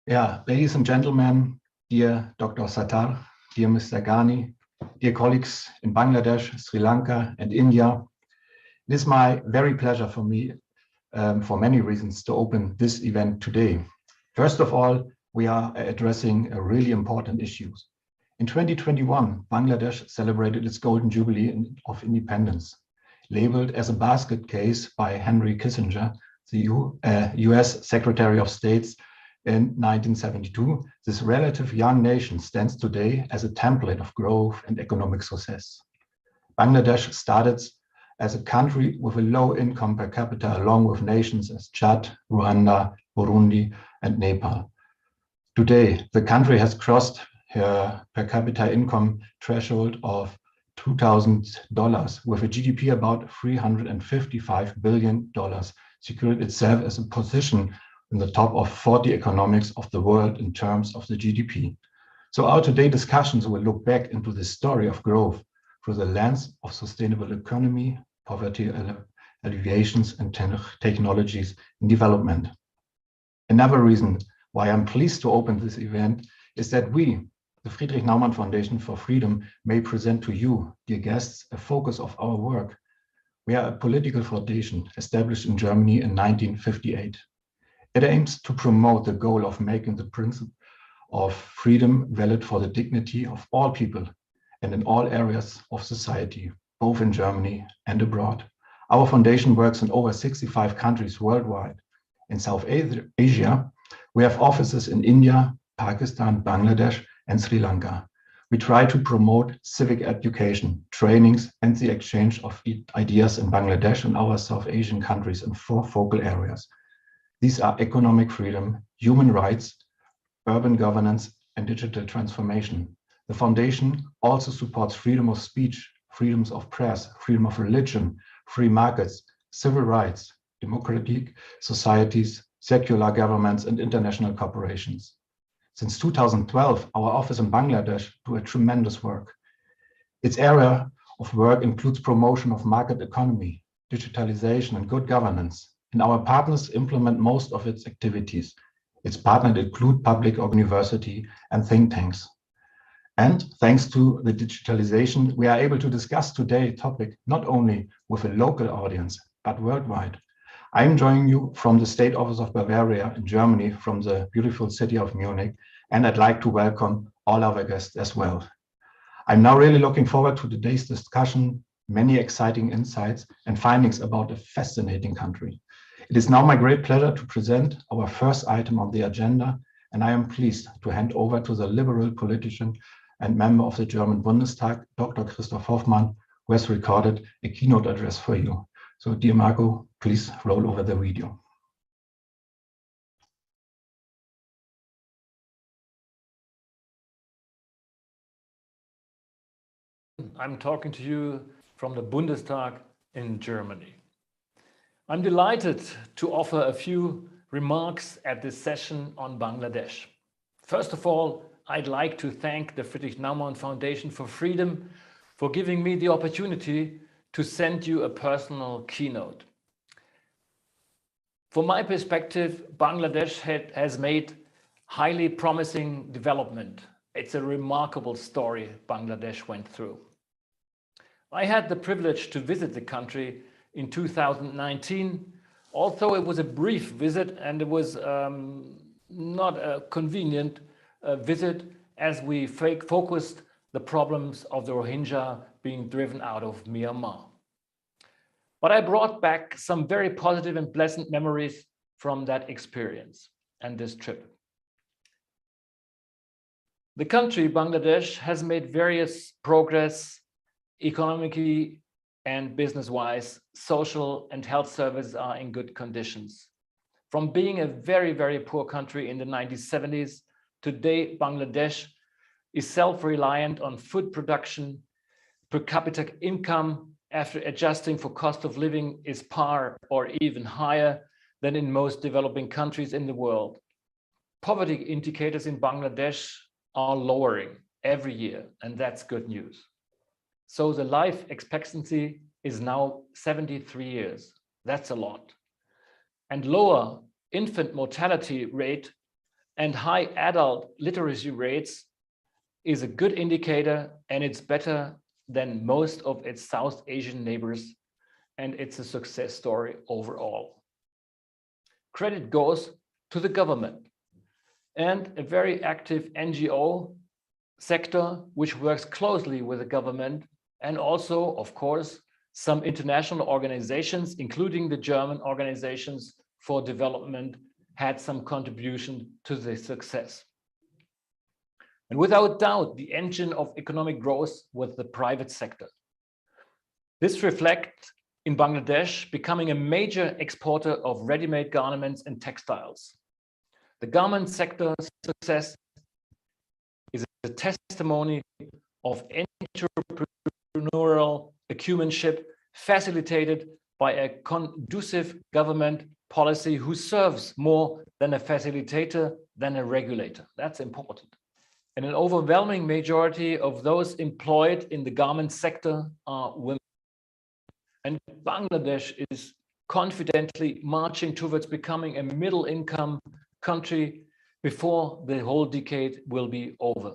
Yeah, ladies and gentlemen, dear Dr. Sattar, dear Mr. Ghani, dear colleagues in Bangladesh, Sri Lanka, and India, it is my very pleasure for me, for many reasons, to open this event today. First of all, we are addressing a really important issues. In 2021, Bangladesh celebrated its Golden Jubilee of Independence. Labeled as a basket case by Henry Kissinger, the US Secretary of State in 1972, this relative young nation stands today as a template of growth and economic success. Bangladesh started as a country with a low income per capita, along with nations as Chad, Rwanda, Burundi, and Nepal. Today, the country has crossed her per capita income threshold of $2,000 with a GDP about $355 billion, secured itself as a position in the top of 40 economies of the world in terms of the GDP. So our today discussions will look back into the story of growth through the lens of sustainable economy, poverty alleviations, and technologies in development. Another reason why I'm pleased to open this event is that we, the Friedrich-Naumann Foundation for Freedom, may present to you, dear guests, a focus of our work. We are a political foundation established in Germany in 1958. It aims to promote the goal of making the principle of freedom valid for the dignity of all people and in all areas of society, both in Germany and abroad. Our foundation works in over 65 countries worldwide. In South Asia, we have offices in India, Pakistan, Bangladesh, and Sri Lanka. We try to promote civic education, trainings, and the exchange of ideas in Bangladesh and our South Asian countries in 4 focal areas. These are economic freedom, human rights, urban governance, and digital transformation. The foundation also supports freedom of speech, freedoms of press, freedom of religion, free markets, civil rights, democratic societies, secular governments, and international corporations. Since 2012, our office in Bangladesh do a tremendous work. Its area of work includes promotion of market economy, digitalization, and good governance. And our partners implement most of its activities. Its partners include public university and think tanks. And thanks to the digitalization, we are able to discuss today's topic not only with a local audience, but worldwide. I'm joining you from the State Office of Bavaria in Germany, from the beautiful city of Munich, and I'd like to welcome all our guests as well. I'm now really looking forward to today's discussion, many exciting insights and findings about a fascinating country. It is now my great pleasure to present our first item on the agenda, and I am pleased to hand over to the liberal politician and member of the German Bundestag, Dr. Christoph Hoffmann, who has recorded a keynote address for you. So, dear Marco, please roll over the video. I'm talking to you from the Bundestag in Germany. I'm delighted to offer a few remarks at this session on Bangladesh. First of all, I'd like to thank the Friedrich-Naumann Foundation for Freedom for giving me the opportunity to send you a personal keynote. From my perspective, Bangladesh has made highly promising development. It's a remarkable story Bangladesh went through. I had the privilege to visit the country in 2019, although it was a brief visit and it was not a convenient visit, as we focused the problems of the Rohingya being driven out of Myanmar. But I brought back some very positive and pleasant memories from that experience and this trip. The country, Bangladesh, has made various progress economically and business-wise. Social and health services are in good conditions. From being a very, very poor country in the 1970s, today Bangladesh is self-reliant on food production. Per capita income, after adjusting for cost of living, is par or even higher than in most developing countries in the world. Poverty indicators in Bangladesh are lowering every year, and that's good news. So the life expectancy is now 73 years. That's a lot. And lower infant mortality rate and high adult literacy rates is a good indicator, and it's better than most of its South Asian neighbors, and it's a success story overall. Credit goes to the government and a very active NGO sector which works closely with the government, and also, of course, some international organizations, including the German organizations for development, had some contribution to this success. And without doubt, the engine of economic growth was the private sector. This reflects in Bangladesh becoming a major exporter of ready-made garments and textiles. The garment sector's success is a testimony of entrepreneurial acumenship facilitated by a conducive government policy who serves more than a facilitator than a regulator. That's important. And an overwhelming majority of those employed in the garment sector are women. And Bangladesh is confidently marching towards becoming a middle-income country before the whole decade will be over.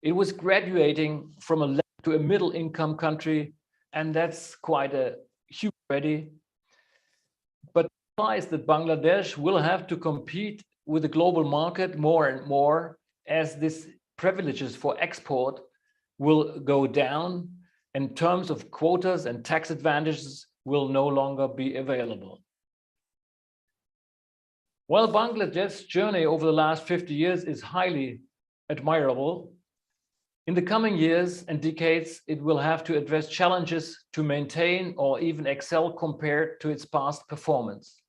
It was graduating from a left to a middle-income country, and that's quite a huge already. But it implies that Bangladesh will have to compete with the global market more and more as these privileges for export will go down, in terms of quotas and tax advantages will no longer be available. While Bangladesh's journey over the last 50 years is highly admirable, in the coming years and decades, it will have to address challenges to maintain or even excel compared to its past performance.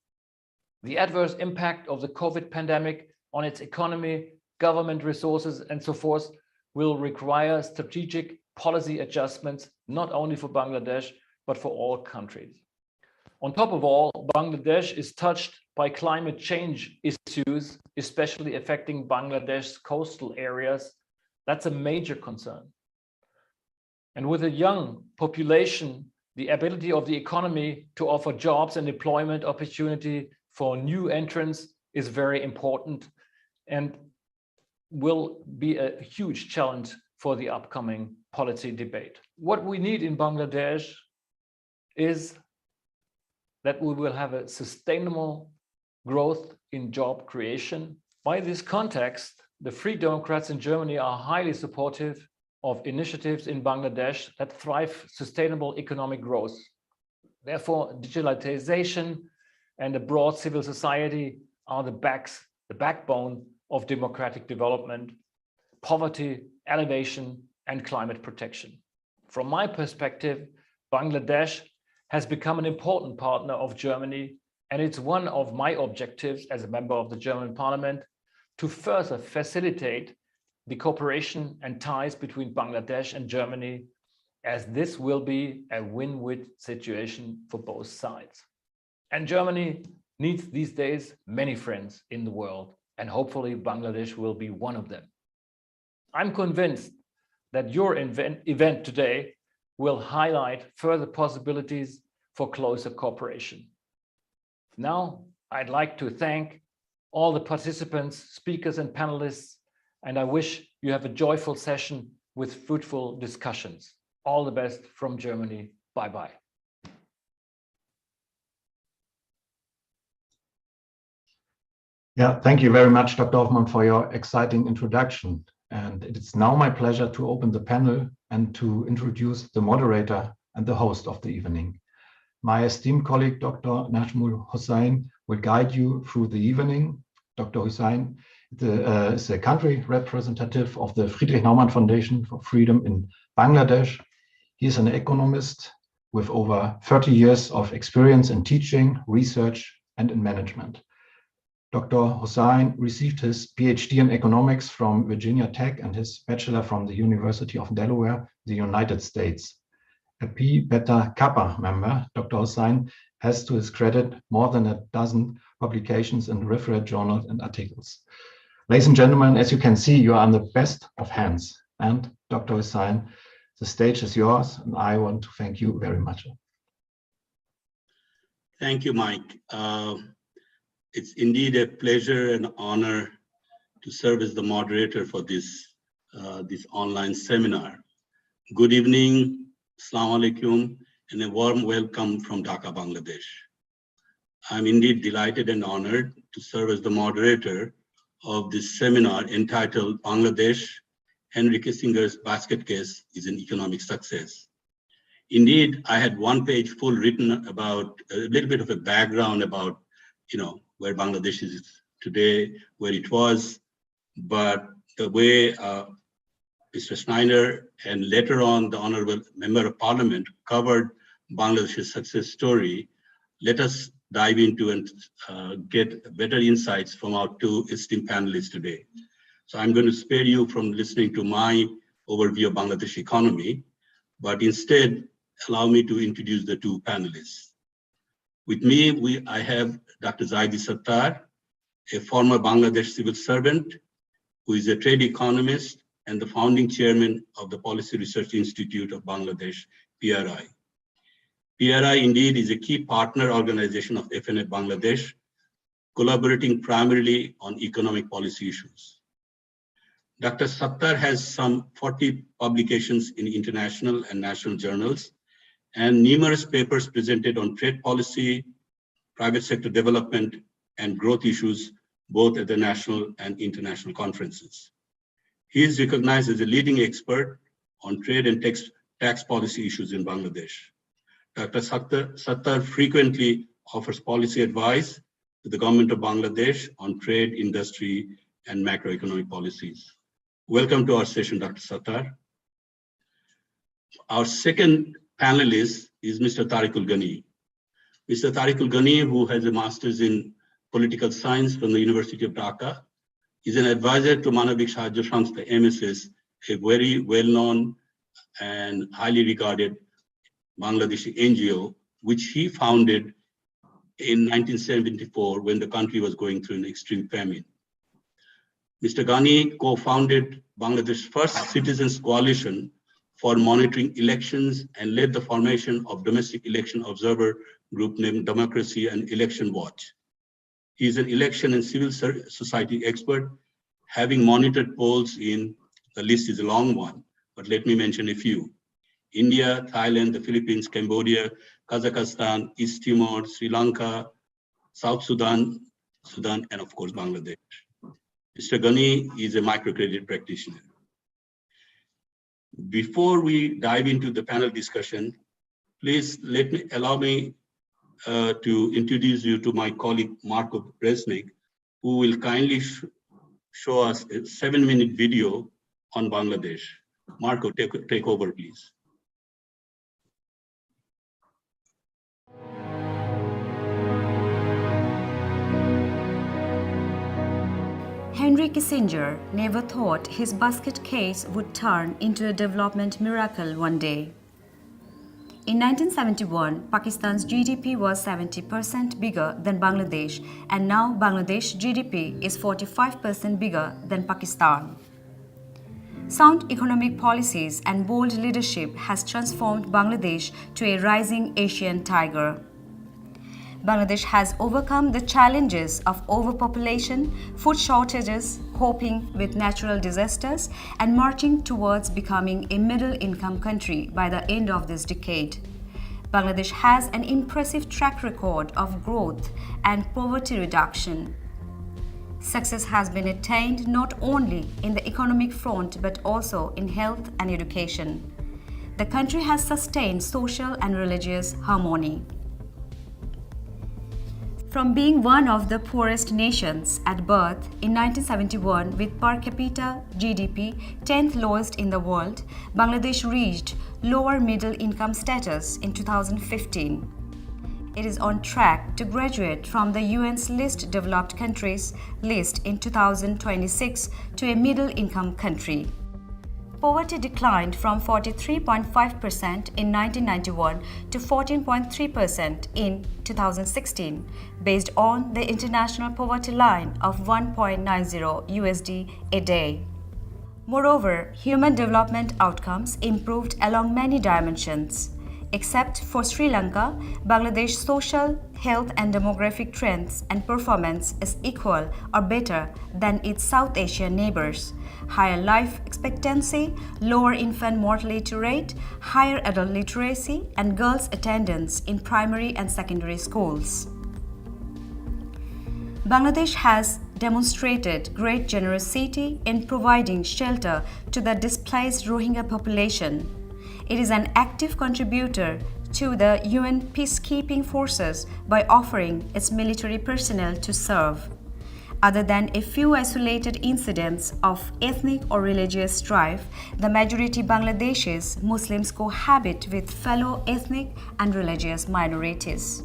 The adverse impact of the COVID pandemic on its economy, government resources, and so forth will require strategic policy adjustments, not only for Bangladesh, but for all countries. On top of all, Bangladesh is touched by climate change issues, especially affecting Bangladesh's coastal areas. That's a major concern. And with a young population, the ability of the economy to offer jobs and employment opportunity for new entrants is very important and will be a huge challenge for the upcoming policy debate. What we need in Bangladesh is that we will have a sustainable growth in job creation. By this context, the Free Democrats in Germany are highly supportive of initiatives in Bangladesh that thrive sustainable economic growth. Therefore, digitalization and a broad civil society are the backbone of democratic development, poverty alleviation, and climate protection. From my perspective, Bangladesh has become an important partner of Germany, and it's one of my objectives as a member of the German Parliament to further facilitate the cooperation and ties between Bangladesh and Germany, as this will be a win-win situation for both sides. And Germany needs these days many friends in the world, and hopefully Bangladesh will be one of them. I'm convinced that your event today will highlight further possibilities for closer cooperation. Now, I'd like to thank all the participants, speakers, and panelists, and I wish you have a joyful session with fruitful discussions. All the best from Germany. Bye-bye. Yeah, thank you very much, Dr. Hoffmann, for your exciting introduction. And it's now my pleasure to open the panel and to introduce the moderator and the host of the evening. My esteemed colleague, Dr. Najmul Hussain, will guide you through the evening. Dr. Hussain is a country representative of the Friedrich-Naumann Foundation for Freedom in Bangladesh. He is an economist with over 30 years of experience in teaching, research, and in management. Dr. Hussain received his PhD in economics from Virginia Tech and his bachelor from the University of Delaware, the United States. A Pi Beta Kappa member, Dr. Hussain has to his credit more than a dozen publications in refereed journals and articles. Ladies and gentlemen, as you can see, you are in the best of hands. And Dr. Hussain, the stage is yours, and I want to thank you very much. Thank you, Mike. It's indeed a pleasure and honor to serve as the moderator for this online seminar. Good evening, Assalamu alaikum, and a warm welcome from Dhaka, Bangladesh. I'm indeed delighted and honored to serve as the moderator of this seminar entitled Bangladesh, Henry Kissinger's Basket Case is an Economic Success. Indeed, I had one page full written about a little bit of a background about, where Bangladesh is today, where it was, but the way Mr. Schneider and later on the Honorable Member of Parliament covered Bangladesh's success story, let us dive into and get better insights from our two esteemed panelists today. So I'm going to spare you from listening to my overview of Bangladesh economy, but instead allow me to introduce the two panelists. With me, I have Dr. Zaidi Sattar, a former Bangladesh civil servant who is a trade economist and the founding chairman of the Policy Research Institute of Bangladesh, PRI. PRI indeed is a key partner organization of FNF Bangladesh, collaborating primarily on economic policy issues. Dr. Sattar has some 40 publications in international and national journals and numerous papers presented on trade policy, private sector development, and growth issues, both at the national and international conferences. He is recognized as a leading expert on trade and tax policy issues in Bangladesh. Dr. Sattar frequently offers policy advice to the government of Bangladesh on trade, industry, and macroeconomic policies. Welcome to our session, Dr. Sattar. Our second panelist is Mr. Tariq Ghani. Mr. Tariq Ghani, who has a master's in political science from the University of Dhaka, is an advisor to Manavik Sahaja Samstha, MSS, a very well-known and highly regarded Bangladeshi NGO, which he founded in 1974 when the country was going through an extreme famine. Mr. Ghani co-founded Bangladesh's first citizens coalition for monitoring elections and led the formation of domestic election observer group named Democracy and Election Watch. He is an election and civil society expert, having monitored polls in, the list is a long one, but let me mention a few: India, Thailand, the Philippines, Cambodia, Kazakhstan, East Timor, Sri Lanka, South Sudan, and of course, Bangladesh. Mr. Ghani is a microcredit practitioner. Before we dive into the panel discussion, please allow me to introduce you to my colleague, Marko Bresnik, who will kindly show us a 7-minute video on Bangladesh. Marko, take over, please. Henry Kissinger never thought his basket case would turn into a development miracle one day. In 1971, Pakistan's GDP was 70% bigger than Bangladesh, and now Bangladesh GDP is 45% bigger than Pakistan. Sound economic policies and bold leadership has transformed Bangladesh to a rising Asian tiger. Bangladesh has overcome the challenges of overpopulation, food shortages, coping with natural disasters, and marching towards becoming a middle-income country by the end of this decade. Bangladesh has an impressive track record of growth and poverty reduction. Success has been attained not only in the economic front but also in health and education. The country has sustained social and religious harmony. From being one of the poorest nations at birth in 1971 with per capita GDP 10th lowest in the world, Bangladesh reached lower middle income status in 2015. It is on track to graduate from the UN's Least Developed Countries list in 2026 to a middle income country. Poverty declined from 43.5% in 1991 to 14.3% in 2016, based on the international poverty line of 1.90 USD a day. Moreover, human development outcomes improved along many dimensions. Except for Sri Lanka, Bangladesh's social, health and demographic trends and performance is equal or better than its South Asian neighbors. Higher life expectancy, lower infant mortality rate, higher adult literacy, and girls' attendance in primary and secondary schools. Bangladesh has demonstrated great generosity in providing shelter to the displaced Rohingya population. It is an active contributor to the UN peacekeeping forces by offering its military personnel to serve. Other than a few isolated incidents of ethnic or religious strife, the majority Bangladeshis Muslims cohabit with fellow ethnic and religious minorities.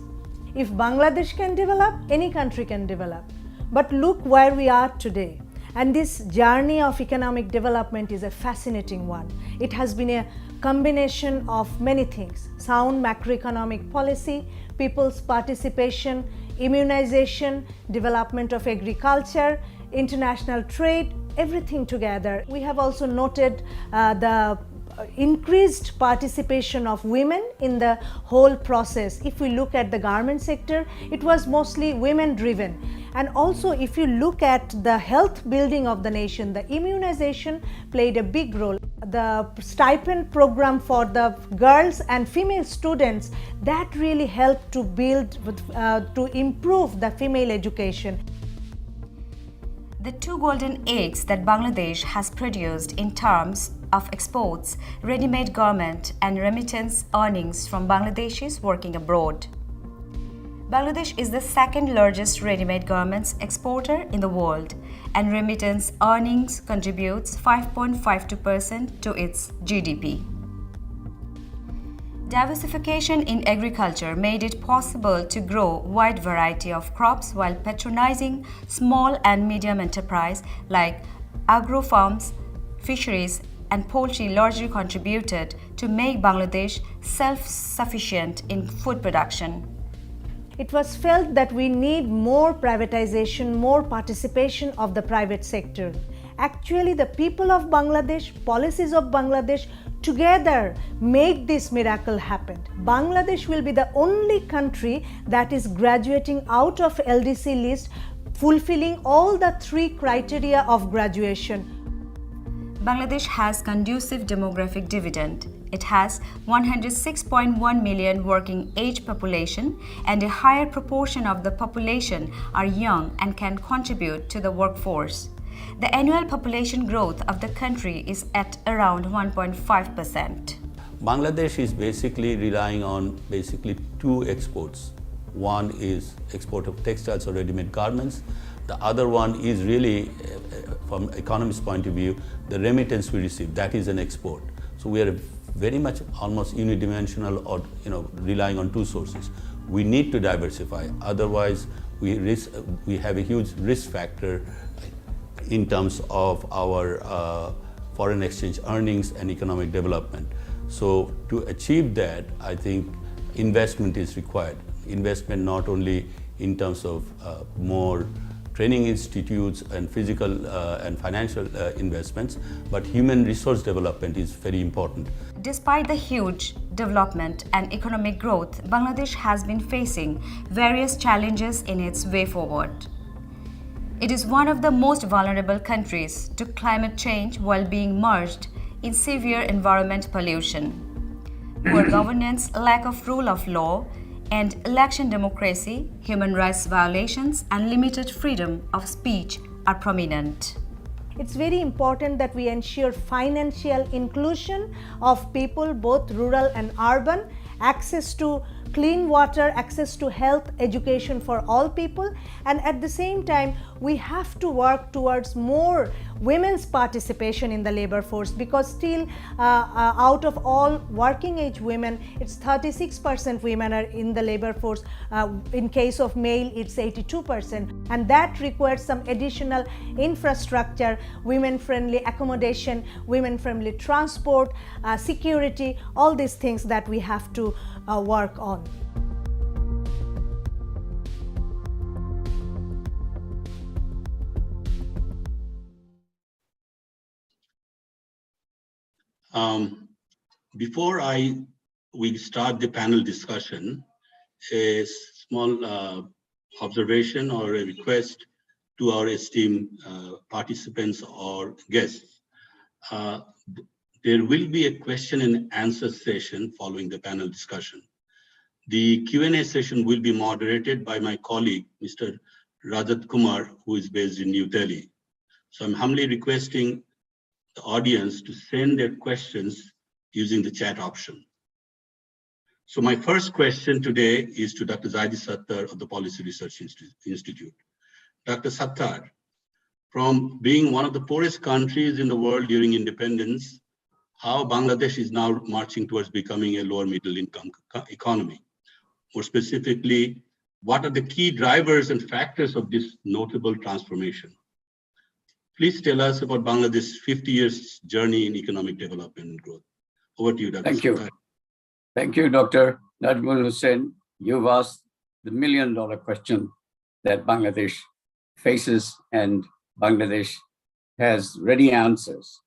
If Bangladesh can develop, any country can develop. But look where we are today. And this journey of economic development is a fascinating one. It has been a combination of many things: sound macroeconomic policy, people's participation, immunization, development of agriculture, international trade, everything together. We have also noted the increased participation of women in the whole process. If we look at the garment sector, it was mostly women driven. And also if you look at the health building of the nation, the immunization played a big role. The stipend program for the girls and female students, that really helped to build, to improve the female education. The two golden eggs that Bangladesh has produced in terms of exports, ready-made garment and remittance earnings from Bangladeshis working abroad. Bangladesh is the second largest ready-made garments exporter in the world, and remittance earnings contributes 5.52% to its GDP. Diversification in agriculture made it possible to grow a wide variety of crops while patronizing small and medium enterprise like agro farms, fisheries, and poultry largely contributed to make Bangladesh self-sufficient in food production. It was felt that we need more privatization, more participation of the private sector. Actually, the people of Bangladesh, policies of Bangladesh together make this miracle happen. Bangladesh will be the only country that is graduating out of LDC list, fulfilling all the three criteria of graduation. Bangladesh has conducive demographic dividend. It has 106.1 million working age population, and a higher proportion of the population are young and can contribute to the workforce. The annual population growth of the country is at around 1.5%. Bangladesh is basically relying on two exports. One is export of textiles or ready-made garments. The other one is really, from economist point of view, the remittance we receive. That is an export. So we are very much almost unidimensional, or relying on two sources. We need to diversify. Otherwise, we have a huge risk factor in terms of our foreign exchange earnings and economic development. So to achieve that, I think investment is required. Investment not only in terms of more training institutes and physical and financial investments, but human resource development is very important. Despite the huge development and economic growth, Bangladesh has been facing various challenges in its way forward. It is one of the most vulnerable countries to climate change while being merged in severe environment pollution. Poor governance, lack of rule of law, and election democracy, human rights violations, and limited freedom of speech are prominent. It's very important that we ensure financial inclusion of people, both rural and urban, access to clean water, access to health, education for all people, and at the same time we have to work towards more women's participation in the labor force, because still out of all working age women, it's 36% women are in the labor force. In case of male, it's 82%, and that requires some additional infrastructure, women-friendly accommodation, women-friendly transport, security, all these things that we have to work on. Before I we start the panel discussion, a small observation or a request to our esteemed participants or guests. There will be a question and answer session following the panel discussion. The Q&A session will be moderated by my colleague, Mr. Rajat Kumar, who is based in New Delhi. So I'm humbly requesting the audience to send their questions using the chat option. So my first question today is to Dr. Zaidi Sattar of the Policy Research Institute. Dr. Sattar, from being one of the poorest countries in the world during independence, how Bangladesh is now marching towards becoming a lower middle income economy. More specifically, what are the key drivers and factors of this notable transformation? Please tell us about Bangladesh's 50 years journey in economic development and growth. Over to you, Dr. Thank Sattar. you. Thank you, Dr. Najmul Hussain. You've asked the million-dollar question that Bangladesh faces, and Bangladesh has ready answers.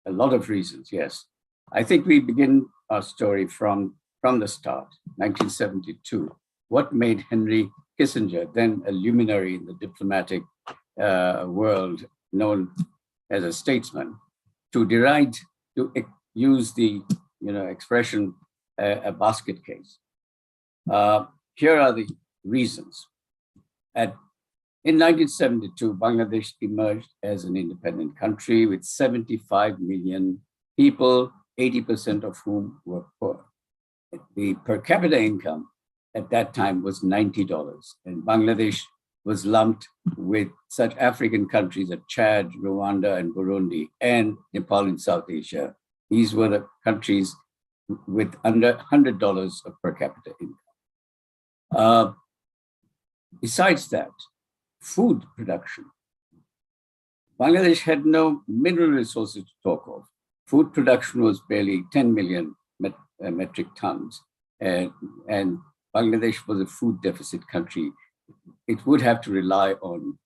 A lot of reasons, yes. I think we begin our story from the start, 1972. What made Henry Kissinger, then a luminary in the diplomatic world, known as a statesman, to use the expression a basket case. Here are the reasons. In 1972, Bangladesh emerged as an independent country with 75 million people, 80% of whom were poor. The per capita income at that time was $90, and Bangladesh was lumped with such African countries as Chad, Rwanda, and Burundi, and Nepal in South Asia. These were the countries with under $100 of per capita income. Besides that, food production. Bangladesh had no mineral resources to talk of. Food production was barely 10 million metric tons, and Bangladesh was a food deficit country. It would have to rely on,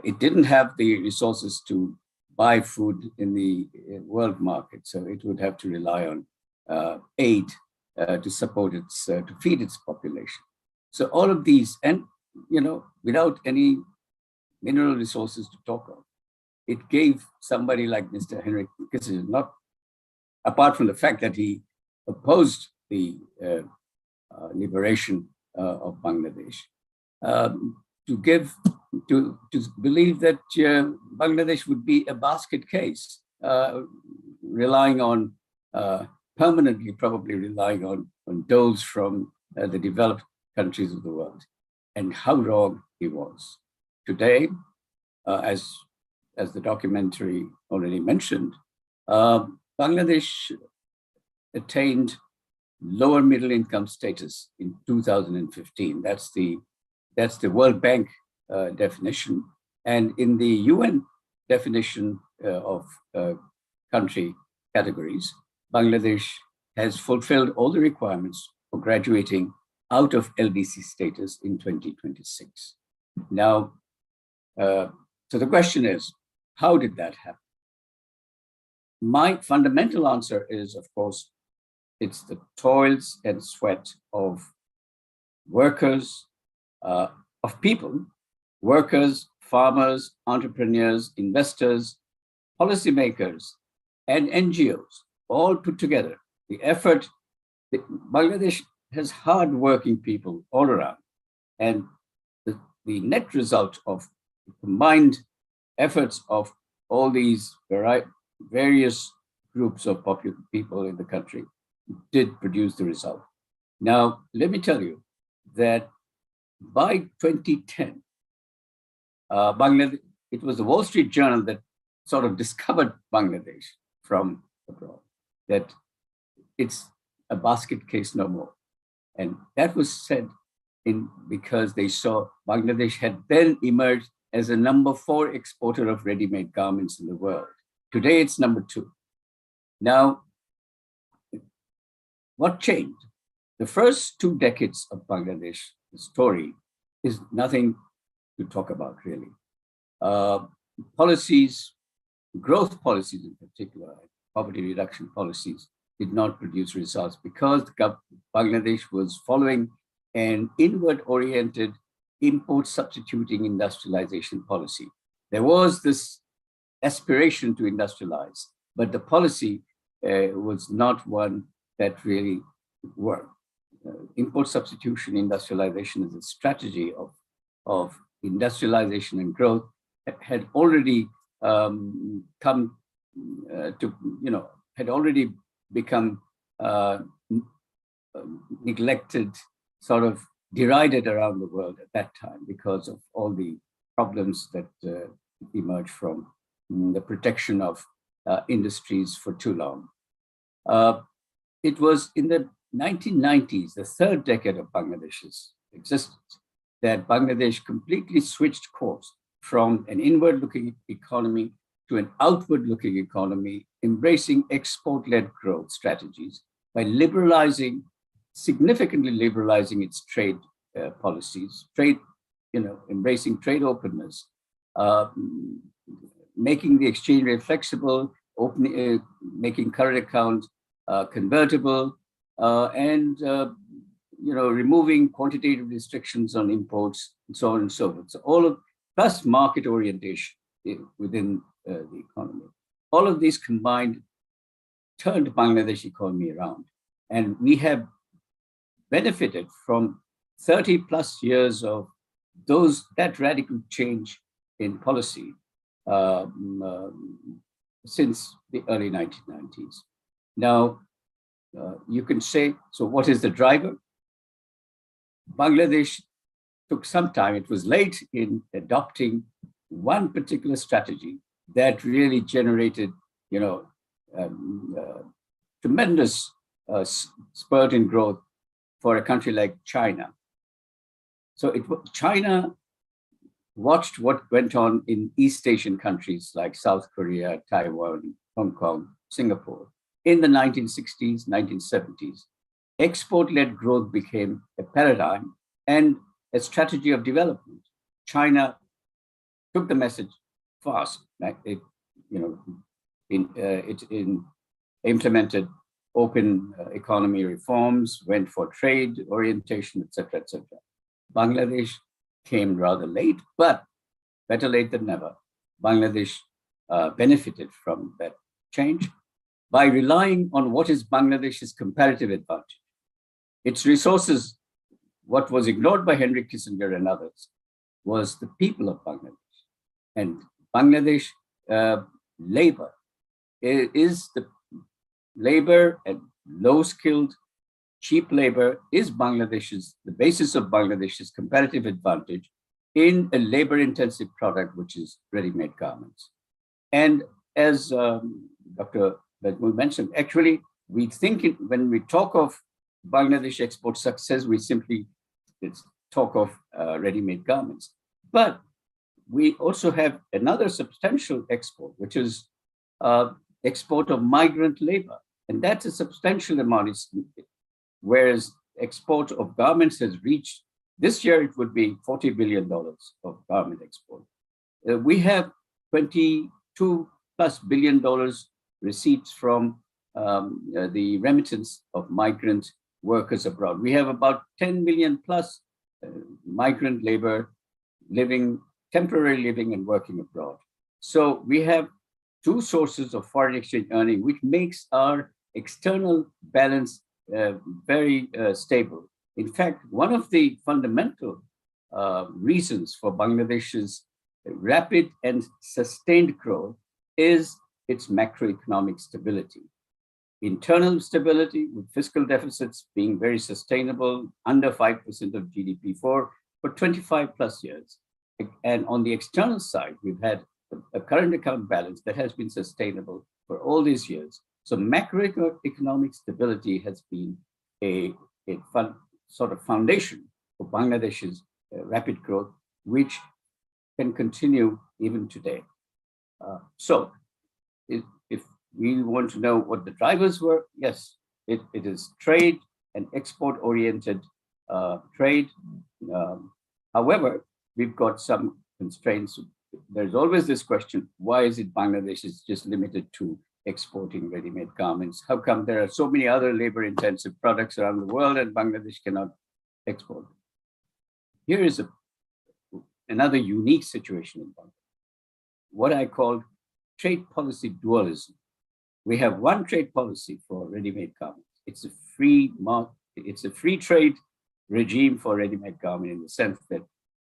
it didn't have the resources to buy food in the world market, so it would have to rely on aid to support its, to feed its population. So all of these, and without any mineral resources to talk of, it gave somebody like Mr. Henry Kissinger, not apart from the fact that he opposed the liberation of Bangladesh, to believe that Bangladesh would be a basket case, relying on permanently, probably relying on doles from the developed countries of the world, and how wrong he was. Today, as the documentary already mentioned, Bangladesh attained lower middle income status in 2015. That's the World Bank definition. And in the UN definition of country categories, Bangladesh has fulfilled all the requirements for graduating out of LDC status in 2026. Now, so the question is, how did that happen? My fundamental answer is, of course, it's the toils and sweat of workers, of people, workers, farmers, entrepreneurs, investors, policymakers, and NGOs, all put together. The effort, Bangladesh has hardworking people all around, and the net result of the combined efforts of all these various groups of people in the country did produce the result. Now, let me tell you that by 2010, Bangladesh, it was the Wall Street Journal that sort of discovered Bangladesh from abroad, that it's a basket case no more. And that was said because they saw Bangladesh had then emerged as a number 4 exporter of ready-made garments in the world. Today, it's number 2. Now, what changed? The first 2 decades of Bangladesh story is nothing to talk about, really. Policies, growth policies in particular, poverty reduction policies, did not produce results because Bangladesh was following an inward-oriented import substituting industrialization policy. There was this aspiration to industrialize, but the policy was not one that really worked. Import substitution industrialization as a strategy of industrialization and growth had already had already become neglected, sort of derided around the world at that time because of all the problems that emerged from the protection of industries for too long. It was in the 1990s, the third decade of Bangladesh's existence, that Bangladesh completely switched course from an inward-looking economy to an outward-looking economy, embracing export-led growth strategies by significantly liberalizing its trade policies, embracing trade openness, making the exchange rate flexible, making current account convertible, and removing quantitative restrictions on imports, and so on and so forth. So all of plus market orientation within the economy. All of these combined turned Bangladesh economy around, and we have benefited from 30 plus years of that radical change in policy since the early 1990s. Now, you can say, so what is the driver? Bangladesh took some time. It was late in adopting one particular strategy that really generated, tremendous spurt in growth for a country like China. So China watched what went on in East Asian countries like South Korea, Taiwan, Hong Kong, Singapore. In the 1960s, 1970s, export-led growth became a paradigm and a strategy of development. China took the message fast. It implemented open economy reforms, went for trade orientation, etc., etc. Bangladesh came rather late, but better late than never. Bangladesh benefited from that change by relying on what is Bangladesh's comparative advantage. Its resources, what was ignored by Henry Kissinger and others, was the people of Bangladesh. And Bangladesh labor is the labor and low-skilled, cheap labor is the basis of Bangladesh's comparative advantage in a labor-intensive product, which is ready-made garments. And as Dr. Bedmul mentioned, actually, we think when we talk of Bangladesh export success, we simply talk of ready-made garments. But we also have another substantial export, which is export of migrant labor. And that's a substantial amount, whereas export of garments has reached, this year it would be $40 billion of garment export. We have $22+ billion receipts from the remittance of migrant workers abroad. We have about 10 million plus migrant labor temporarily living and working abroad. So we have two sources of foreign exchange earning, which makes our external balance very stable. In fact, one of the fundamental reasons for Bangladesh's rapid and sustained growth is its macroeconomic stability. Internal stability, with fiscal deficits being very sustainable, under 5% of GDP for 25 plus years. And on the external side, we've had a current account balance that has been sustainable for all these years. So macroeconomic stability has been a sort of foundation for Bangladesh's rapid growth, which can continue even today. So if we want to know what the drivers were, yes, it is trade and export-oriented trade. However, we've got some constraints. There's always this question, why is it Bangladesh is just limited to exporting ready-made garments? How come there are so many other labor-intensive products around the world and Bangladesh cannot export? Here is another unique situation in Bangladesh, what I call trade policy dualism. We have one trade policy for ready-made garments. It's a free trade regime for ready-made garment in the sense that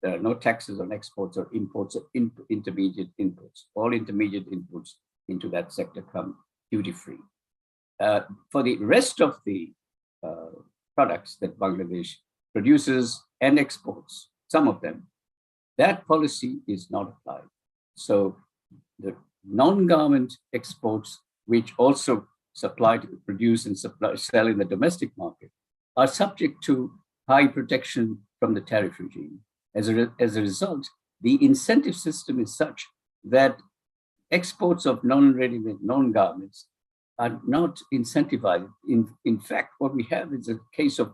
there are no taxes on exports or imports of intermediate inputs. All intermediate inputs into that sector come duty-free. For the rest of the products that Bangladesh produces and exports, some of them, that policy is not applied. So the non-garment exports, which also produce and sell in the domestic market, are subject to high protection from the tariff regime. As a result, the incentive system is such that exports of non-ready-made, non-garments are not incentivized. In fact, what we have is a case of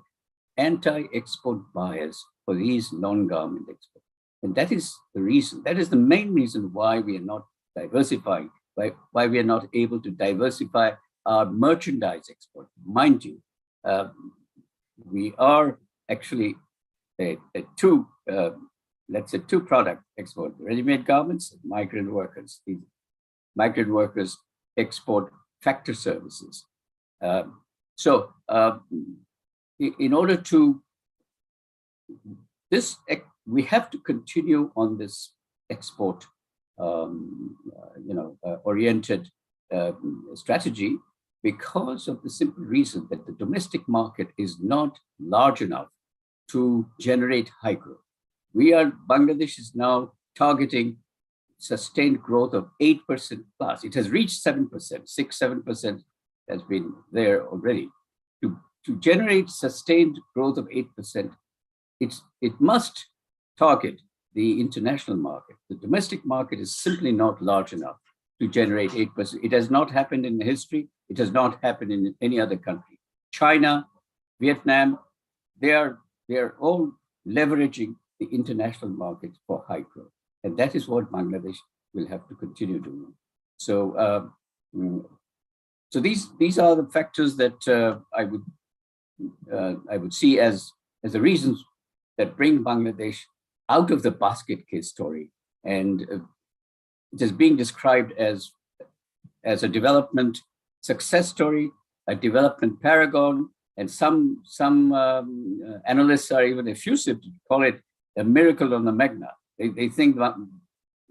anti-export bias for these non-garment exports. And that is the reason, that is the main reason why we are not diversifying, why we are not able to diversify our merchandise export. Mind you, we are actually let's say two product export, ready-made garments and migrant workers. These migrant workers export factor services. In order to we have to continue on this export oriented strategy because of the simple reason that the domestic market is not large enough to generate high growth. Bangladesh is now targeting sustained growth of 8% plus. It has reached 7%, 6-7% has been there already. To generate sustained growth of 8%, it must target the international market. The domestic market is simply not large enough to generate 8%. It has not happened in history. It has not happened in any other country. China, Vietnam, they are all leveraging the international market for high growth. And that is what Bangladesh will have to continue doing. So, these are the factors that I would see as the reasons that bring Bangladesh out of the basket case story. And it is being described as a development success story, a development paragon, and some analysts are even effusive to call it a miracle on the Magna. They think that,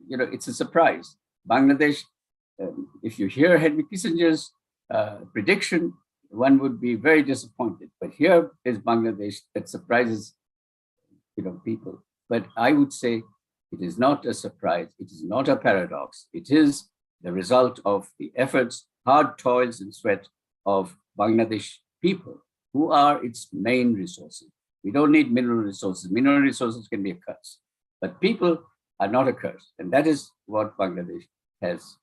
it's a surprise. Bangladesh, if you hear Henry Kissinger's prediction, one would be very disappointed. But here is Bangladesh that surprises, people. But I would say it is not a surprise. It is not a paradox. It is the result of the efforts, hard toils and sweat of Bangladesh people, who are its main resources. We don't need mineral resources. Mineral resources can be a curse, but people are not a curse. And that is what Bangladesh has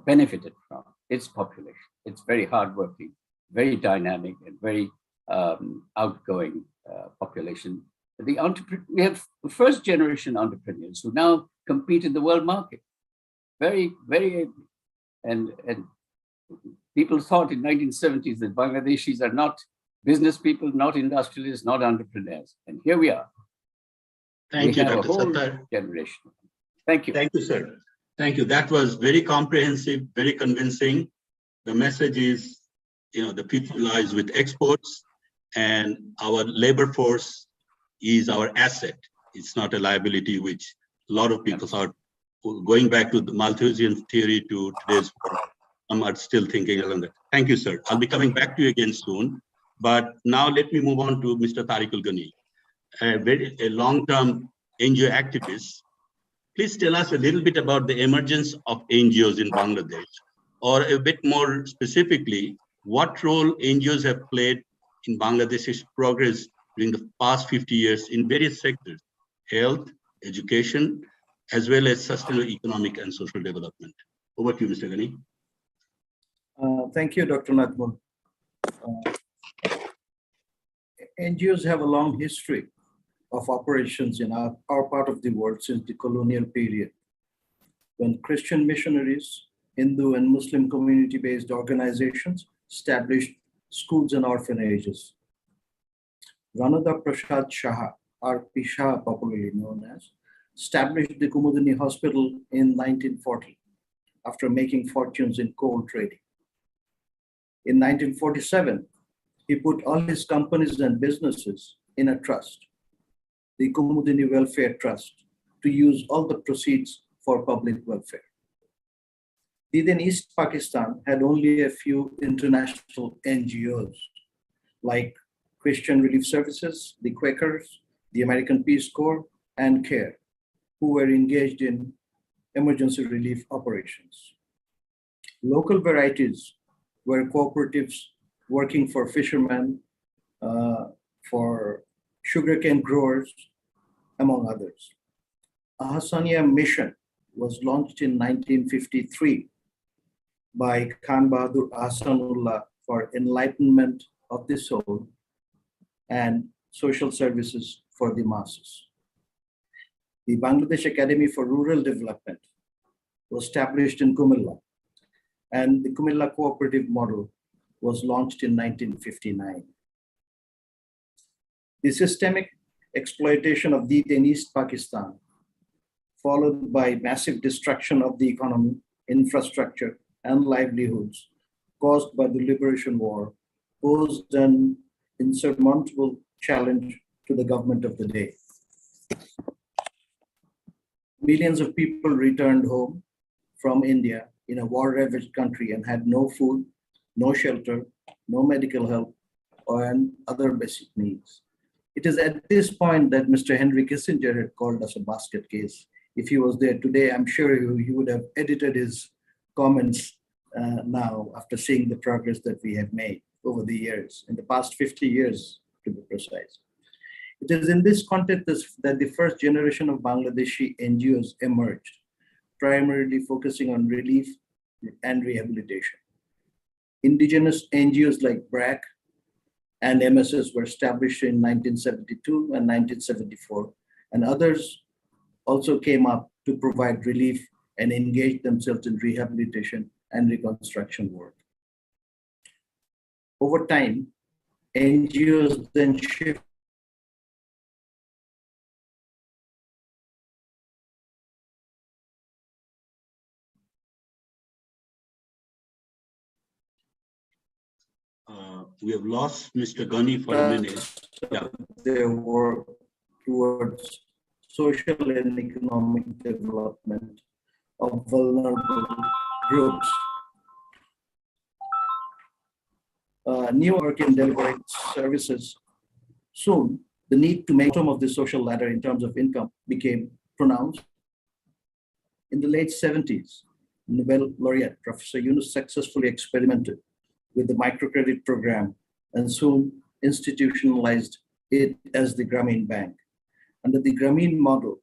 benefited from, its population. It's very hardworking, very dynamic, and very outgoing population. We have first generation entrepreneurs who now compete in the world market. Very, very, and people thought in 1970s that Bangladeshis are not business people, not industrialists, not entrepreneurs. And here we are. Thank you, Dr. Sattar. Generation. Thank you. Thank you, sir. Thank you. That was very comprehensive, very convincing. The message is, the future lies with exports, and our labor force is our asset. It's not a liability, which a lot of people thought. Going back to the Malthusian theory to today's world, some are still thinking along that. Thank you, sir. I'll be coming back to you again soon. But now let me move on to Mr. Tariq Ghani, a long-term NGO activist. Please tell us a little bit about the emergence of NGOs in Bangladesh, or a bit more specifically, what role NGOs have played in Bangladesh's progress during the past 50 years in various sectors, health, education, as well as sustainable economic and social development. Over to you, Mr. Ghani. Thank you, Dr. Nathmun. NGOs have a long history of operations in our part of the world since the colonial period, when Christian missionaries Hindu and Muslim community-based organizations established schools and orphanages. Ranada Prasad Shah, R.P. Shah, popularly known as, established the Kumudini Hospital in 1940 after making fortunes in coal trading. In 1947, he put all his companies and businesses in a trust, the Kumudini Welfare Trust, to use all the proceeds for public welfare. Then East Pakistan had only a few international NGOs like Christian Relief Services, the Quakers, the American Peace Corps, and CARE, who were engaged in emergency relief operations. Local varieties were cooperatives working for fishermen, for sugarcane growers, among others. Hassaniya Mission was launched in 1953 by Khan Bahadur Ahsanullah for enlightenment of the soul and social services for the masses. The Bangladesh Academy for Rural Development was established in Kumilla, and the Kumilla cooperative model was launched in 1959. The systemic exploitation of wheat in East Pakistan, followed by massive destruction of the economy, infrastructure, and livelihoods caused by the Liberation War, posed an insurmountable challenge to the government of the day. Millions of people returned home from India in a war-ravaged country and had no food, no shelter, no medical help, and other basic needs. It is at this point that Mr. Henry Kissinger had called us a basket case. If he was there today, I'm sure he would have edited his comments now after seeing the progress that we have made over the years, in the past 50 years to be precise. It is in this context that the first generation of Bangladeshi NGOs emerged, primarily focusing on relief and rehabilitation. Indigenous NGOs like BRAC and MSS were established in 1972 and 1974, and others also came up to provide relief and engage themselves in rehabilitation and reconstruction work. Over time, NGOs then shift we have lost Mr. Ghani for a minute. Yeah. their work towards social and economic development of vulnerable groups. New work in delivery services. Soon, the need to make some of the social ladder in terms of income became pronounced. In the late 70s, Nobel laureate Professor Yunus successfully experimented with the microcredit program and soon institutionalized it as the Grameen Bank. Under the Grameen model,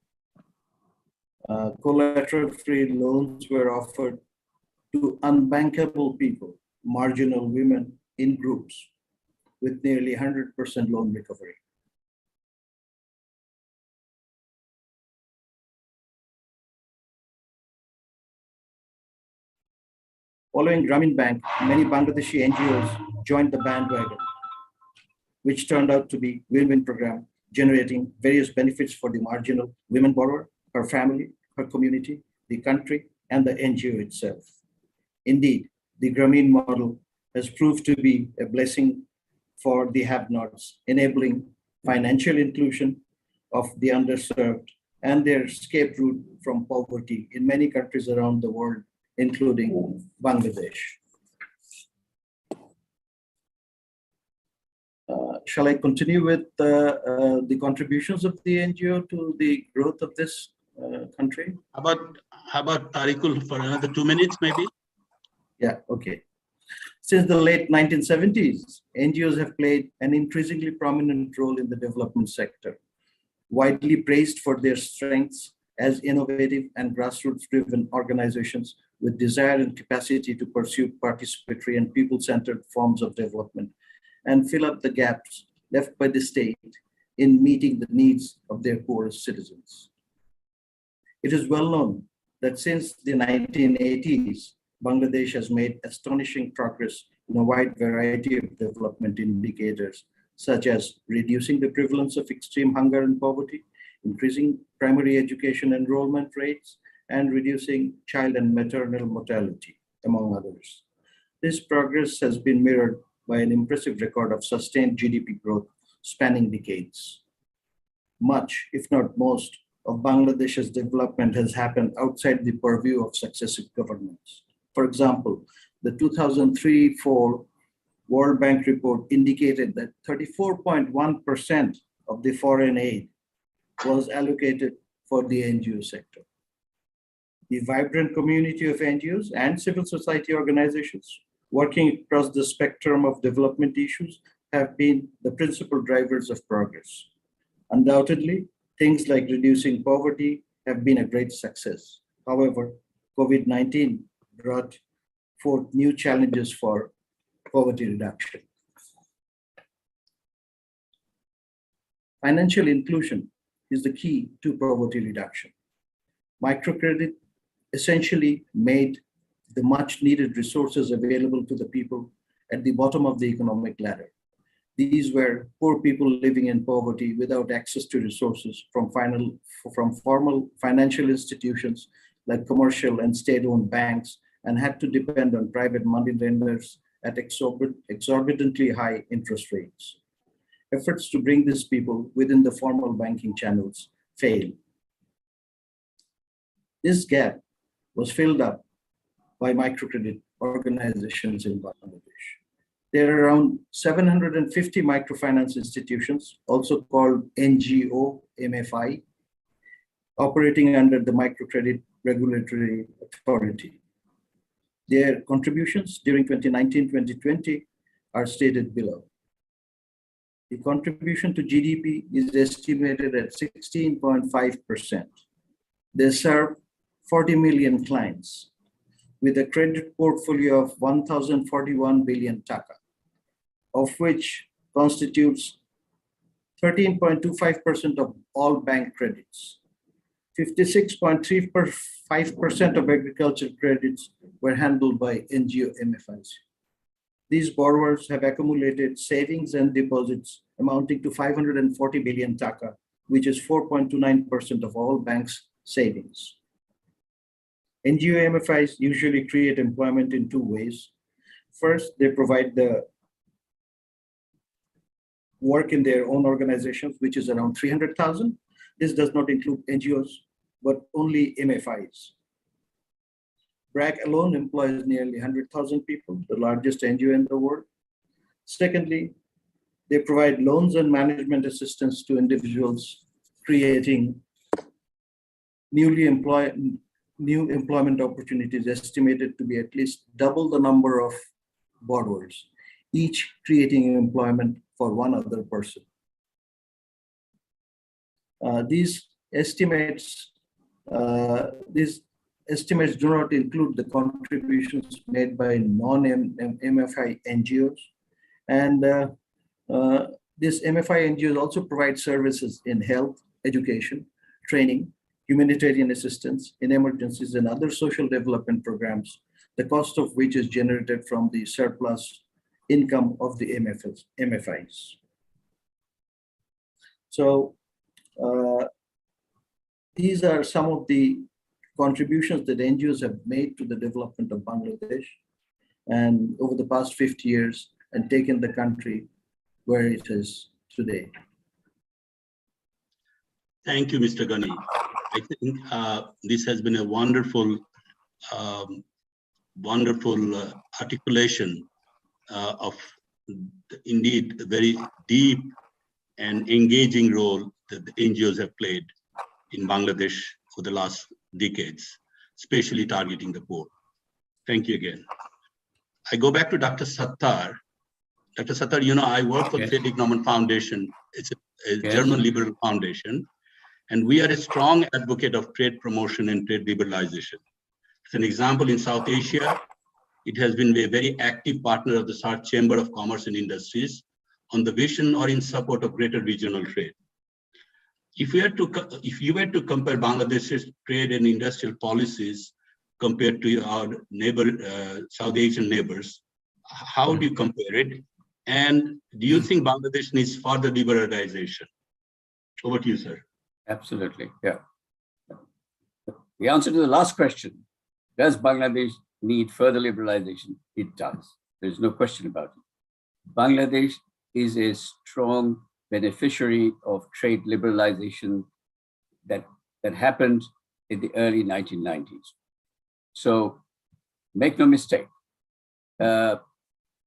collateral-free loans were offered to unbankable people, marginal women in groups, with nearly 100% loan recovery. Following Grameen Bank, many Bangladeshi NGOs joined the bandwagon, which turned out to be win-win program, generating various benefits for the marginal women borrower, her family, her community, the country, and the NGO itself. Indeed, the Grameen model has proved to be a blessing for the have-nots, enabling financial inclusion of the underserved and their escape route from poverty in many countries around the world, including Bangladesh. Shall I continue with the contributions of the NGO to the growth of this country? How about Tariqul for another 2 minutes, maybe? Yeah, okay. Since the late 1970s, NGOs have played an increasingly prominent role in the development sector, widely praised for their strengths as innovative and grassroots-driven organizations with desire and capacity to pursue participatory and people-centered forms of development and fill up the gaps left by the state in meeting the needs of their poorest citizens. It is well known that since the 1980s, Bangladesh has made astonishing progress in a wide variety of development indicators, such as reducing the prevalence of extreme hunger and poverty, increasing primary education enrollment rates, and reducing child and maternal mortality, among others. This progress has been mirrored by an impressive record of sustained GDP growth spanning decades. Much, if not most, of Bangladesh's development has happened outside the purview of successive governments. For example, the 2003-4 World Bank report indicated that 34.1% of the foreign aid was allocated for the NGO sector. The vibrant community of NGOs and civil society organizations working across the spectrum of development issues have been the principal drivers of progress. Undoubtedly, things like reducing poverty have been a great success. However, COVID-19 brought forth new challenges for poverty reduction. Financial inclusion is the key to poverty reduction. Microcredit essentially made the much needed resources available to the people at the bottom of the economic ladder. These were poor people living in poverty without access to resources from formal financial institutions like commercial and state-owned banks, and had to depend on private money lenders at exorbitantly high interest rates. Efforts to bring these people within the formal banking channels failed. This gap was filled up by microcredit organizations in Bangladesh. There are around 750 microfinance institutions, also called NGO MFI, operating under the Microcredit Regulatory Authority. Their contributions during 2019-2020 are stated below. The contribution to GDP is estimated at 16.5%. They serve 40 million clients with a credit portfolio of 1,041 billion taka, of which constitutes 13.25% of all bank credits. 56.35% of agricultural credits were handled by NGO MFIs. These borrowers have accumulated savings and deposits amounting to 540 billion taka, which is 4.29% of all banks' savings. NGO MFIs usually create employment in two ways. First, they provide the work in their own organizations, which is around 300,000. This does not include NGOs, but only MFIs. BRAC alone employs nearly 100,000 people, the largest NGO in the world. Secondly, they provide loans and management assistance to individuals, creating new employment opportunities estimated to be at least double the number of borrowers, each creating employment for one other person. These estimates do not include the contributions made by non-MFI NGOs. And these MFI NGOs also provide services in health, education, training, humanitarian assistance in emergencies and other social development programs, the cost of which is generated from the surplus income of the MFIs. So these are some of the contributions that NGOs have made to the development of Bangladesh and over the past 50 years and taken the country where it is today. Thank you, Mr. Ghani. I think this has been a wonderful articulation of indeed a very deep and engaging role that the NGOs have played in Bangladesh for the last decades, especially targeting the poor. Thank you again. I go back to Dr. Sattar. Dr. Sattar, you know, I work for the Friedrich-Naumann-Stiftung. It's a German liberal foundation, and we are a strong advocate of trade promotion and trade liberalization. As an example, in South Asia, it has been a very active partner of the South Chamber of Commerce and Industries on the vision or in support of greater regional trade. If you were to compare Bangladesh's trade and industrial policies compared to our neighbor, South Asian neighbors. How do you compare it? And do you think Bangladesh needs further liberalization? Over to you, sir. Absolutely, yeah. The answer to the last question, does Bangladesh need further liberalization? It does. There's no question about it. Bangladesh is a strong beneficiary of trade liberalization that happened in the early 1990s. So make no mistake, that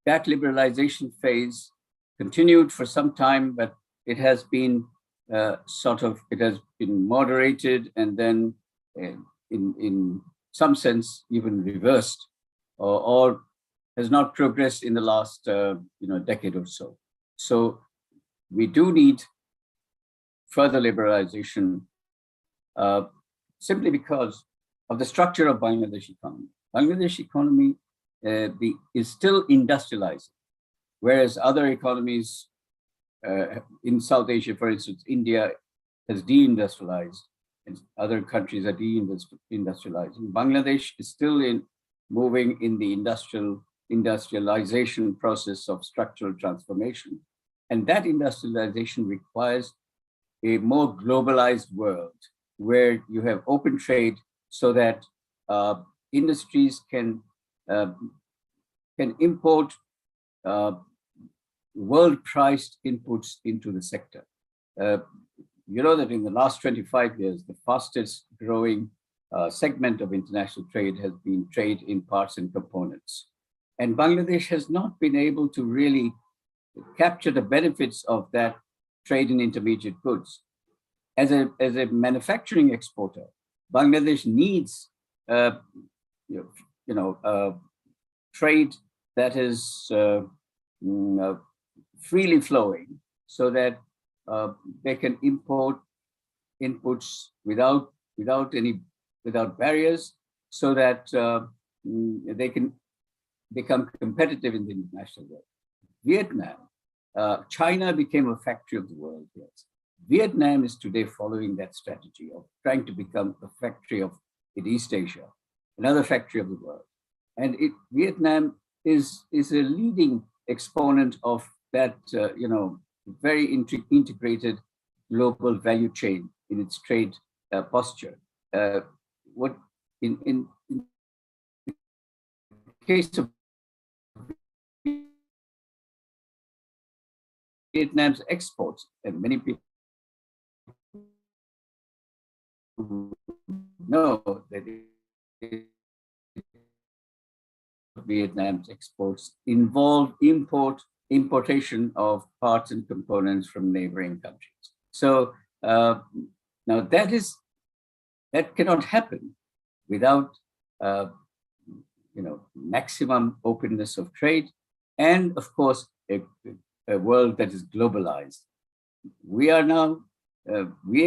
liberalization phase continued for some time, but it has been it has been moderated and then in some sense even reversed or has not progressed in the last decade or so. So we do need further liberalization simply because of the structure of Bangladesh economy. Bangladesh economy is still industrializing, whereas other economies in South Asia, for instance, India has deindustrialized and other countries are deindustrializing. Bangladesh is still moving in the industrialization process of structural transformation. And that industrialization requires a more globalized world where you have open trade so that industries can import world-priced inputs into the sector. You know that in the last 25 years, the fastest growing segment of international trade has been trade in parts and components. And Bangladesh has not been able to really capture the benefits of that trade in intermediate goods. As a manufacturing exporter, Bangladesh needs trade that is freely flowing so that they can import inputs without barriers, so that they can become competitive in the international world. Vietnam, China became a factory of the world, yes. Vietnam is today following that strategy of trying to become a factory in East Asia, another factory of the world. And Vietnam is a leading exponent of that, very integrated global value chain in its trade posture. What in the case of Vietnam's exports, and many people know that Vietnam's exports involve importation of parts and components from neighboring countries. So now that cannot happen without maximum openness of trade, and of course a world that is globalized. We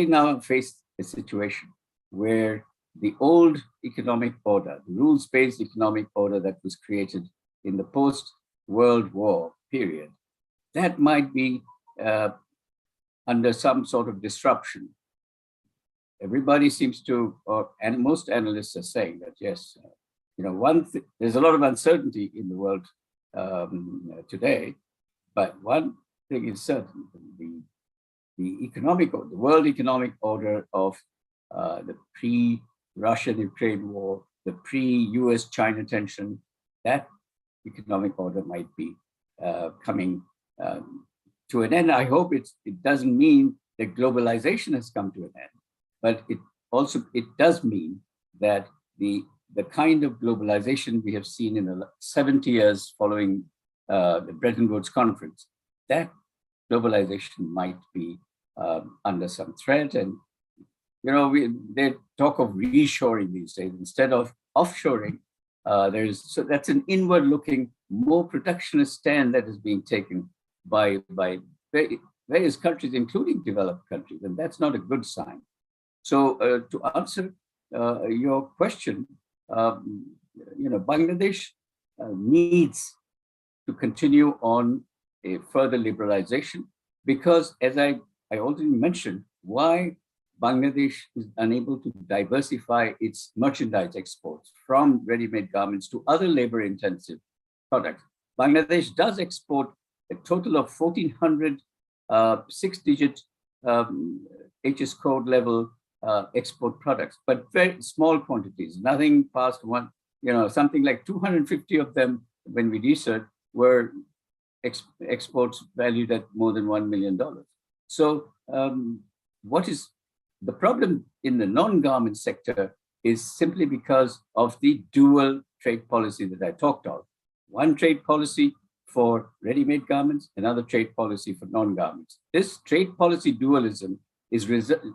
now face a situation where the old economic order, the rules-based economic order that was created in the post-World War period, that might be under some sort of disruption. Everybody seems to, and most analysts are saying that, yes, there's a lot of uncertainty in the world today, but one thing is certain: the world economic order of the pre-Russian-Ukraine war, the pre-US-China tension, that economic order might be coming to an end. I hope it doesn't mean that globalization has come to an end, but it does mean that the kind of globalization we have seen in the 70 years following the Bretton Woods conference, that globalization might be under some threat. And they talk of reshoring these days instead of offshoring. So that's an inward-looking, more protectionist stand that is being taken by various countries, including developed countries, and that's not a good sign. So to answer your question, Bangladesh needs to continue on a further liberalization because, as I already mentioned, why Bangladesh is unable to diversify its merchandise exports from ready-made garments to other labor-intensive products. Bangladesh does export a total of 1,400 six-digit HS code level export products, but very small quantities, nothing past one, something like 250 of them when we researched were exports valued at more than $1 million. So what is the problem in the non-garment sector is simply because of the dual trade policy that I talked of. One trade policy for ready-made garments, another trade policy for non-garments. This trade policy dualism is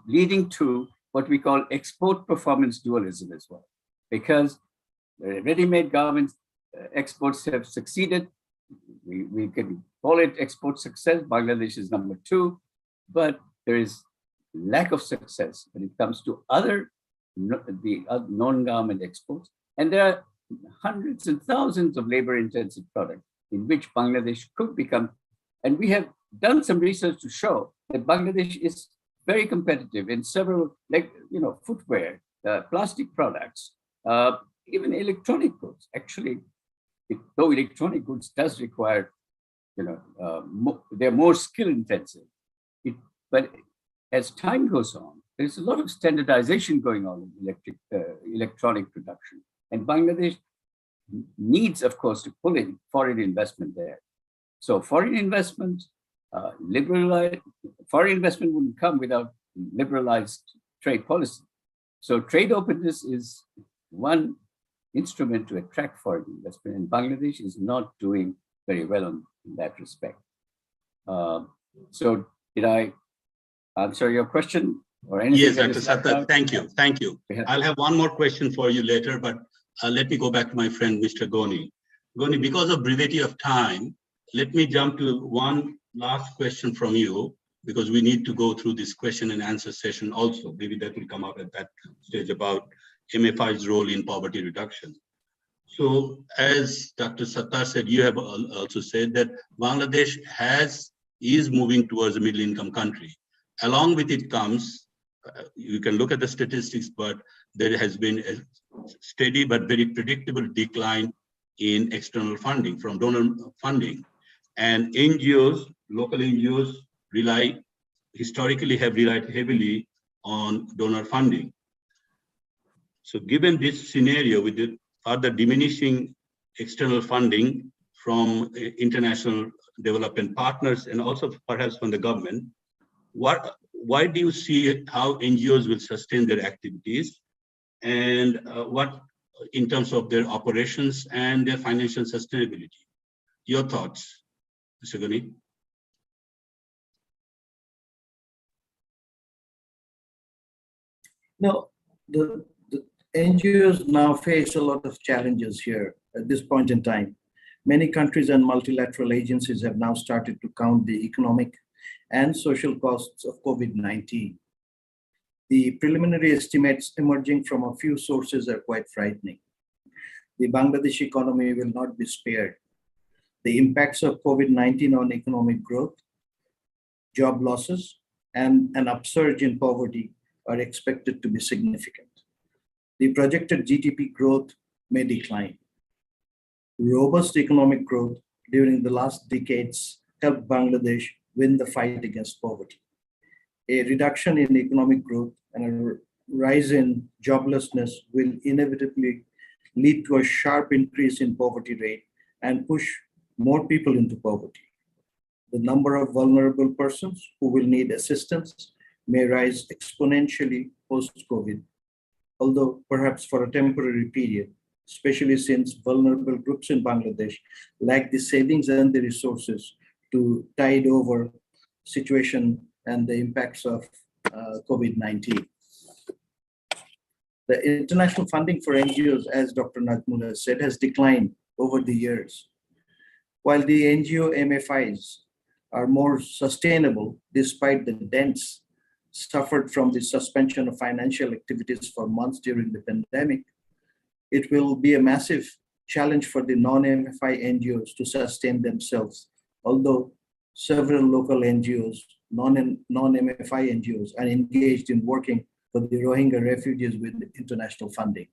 leading to what we call export performance dualism as well, because ready-made garments exports have succeeded. We can call it export success. Bangladesh is number 2, but there is lack of success when it comes to the non-garment exports. And there are hundreds and thousands of labor-intensive products in which Bangladesh could become, and we have done some research to show that Bangladesh is very competitive in several, footwear, plastic products, even electronic goods. Actually, though electronic goods does require, they're more skill intensive. But as time goes on, there's a lot of standardization going on in electronic production. And Bangladesh needs, of course, to pull in foreign investment there. So foreign investment, foreign investment wouldn't come without liberalized trade policy. So trade openness is one instrument to attract foreign investment, and Bangladesh is not doing very well in that respect. So did I answer your question or anything? Yes, Dr. Sattar, thank you. Thank you. I'll have one more question for you later, but let me go back to my friend, Mr. Ghani. Ghani, because of brevity of time, let me jump to one last question from you, because we need to go through this question and answer session also. Maybe that will come up at that stage about MFI's role in poverty reduction. So as Dr. Sattar said, you have also said that Bangladesh is moving towards a middle income country. Along with it comes, you can look at the statistics, but there has been a steady but very predictable decline in external funding from donor funding. And NGOs, local NGOs historically have relied heavily on donor funding. So given this scenario with the further diminishing external funding from international development partners and also perhaps from the government, why do you see how NGOs will sustain their activities, and what in terms of their operations and their financial sustainability? Your thoughts, Mr. Ghani? No, the NGOs now face a lot of challenges here at this point in time. Many countries and multilateral agencies have now started to count the economic and social costs of COVID-19. The preliminary estimates emerging from a few sources are quite frightening. The Bangladesh economy will not be spared. The impacts of COVID-19 on economic growth, job losses, and an upsurge in poverty are expected to be significant. The projected GDP growth may decline. Robust economic growth during the last decades helped Bangladesh win the fight against poverty. A reduction in economic growth and a rise in joblessness will inevitably lead to a sharp increase in poverty rate and push more people into poverty. The number of vulnerable persons who will need assistance may rise exponentially post-COVID, although perhaps for a temporary period, especially since vulnerable groups in Bangladesh lack the savings and the resources to tide over situation and the impacts of COVID-19. The international funding for NGOs, as Dr. Nazmul has said, has declined over the years. While the NGO MFIs are more sustainable despite the dents suffered from the suspension of financial activities for months during the pandemic, it will be a massive challenge for the non-MFI NGOs to sustain themselves, although several local NGOs non-MFI NGOs are engaged in working for the Rohingya refugees with international funding.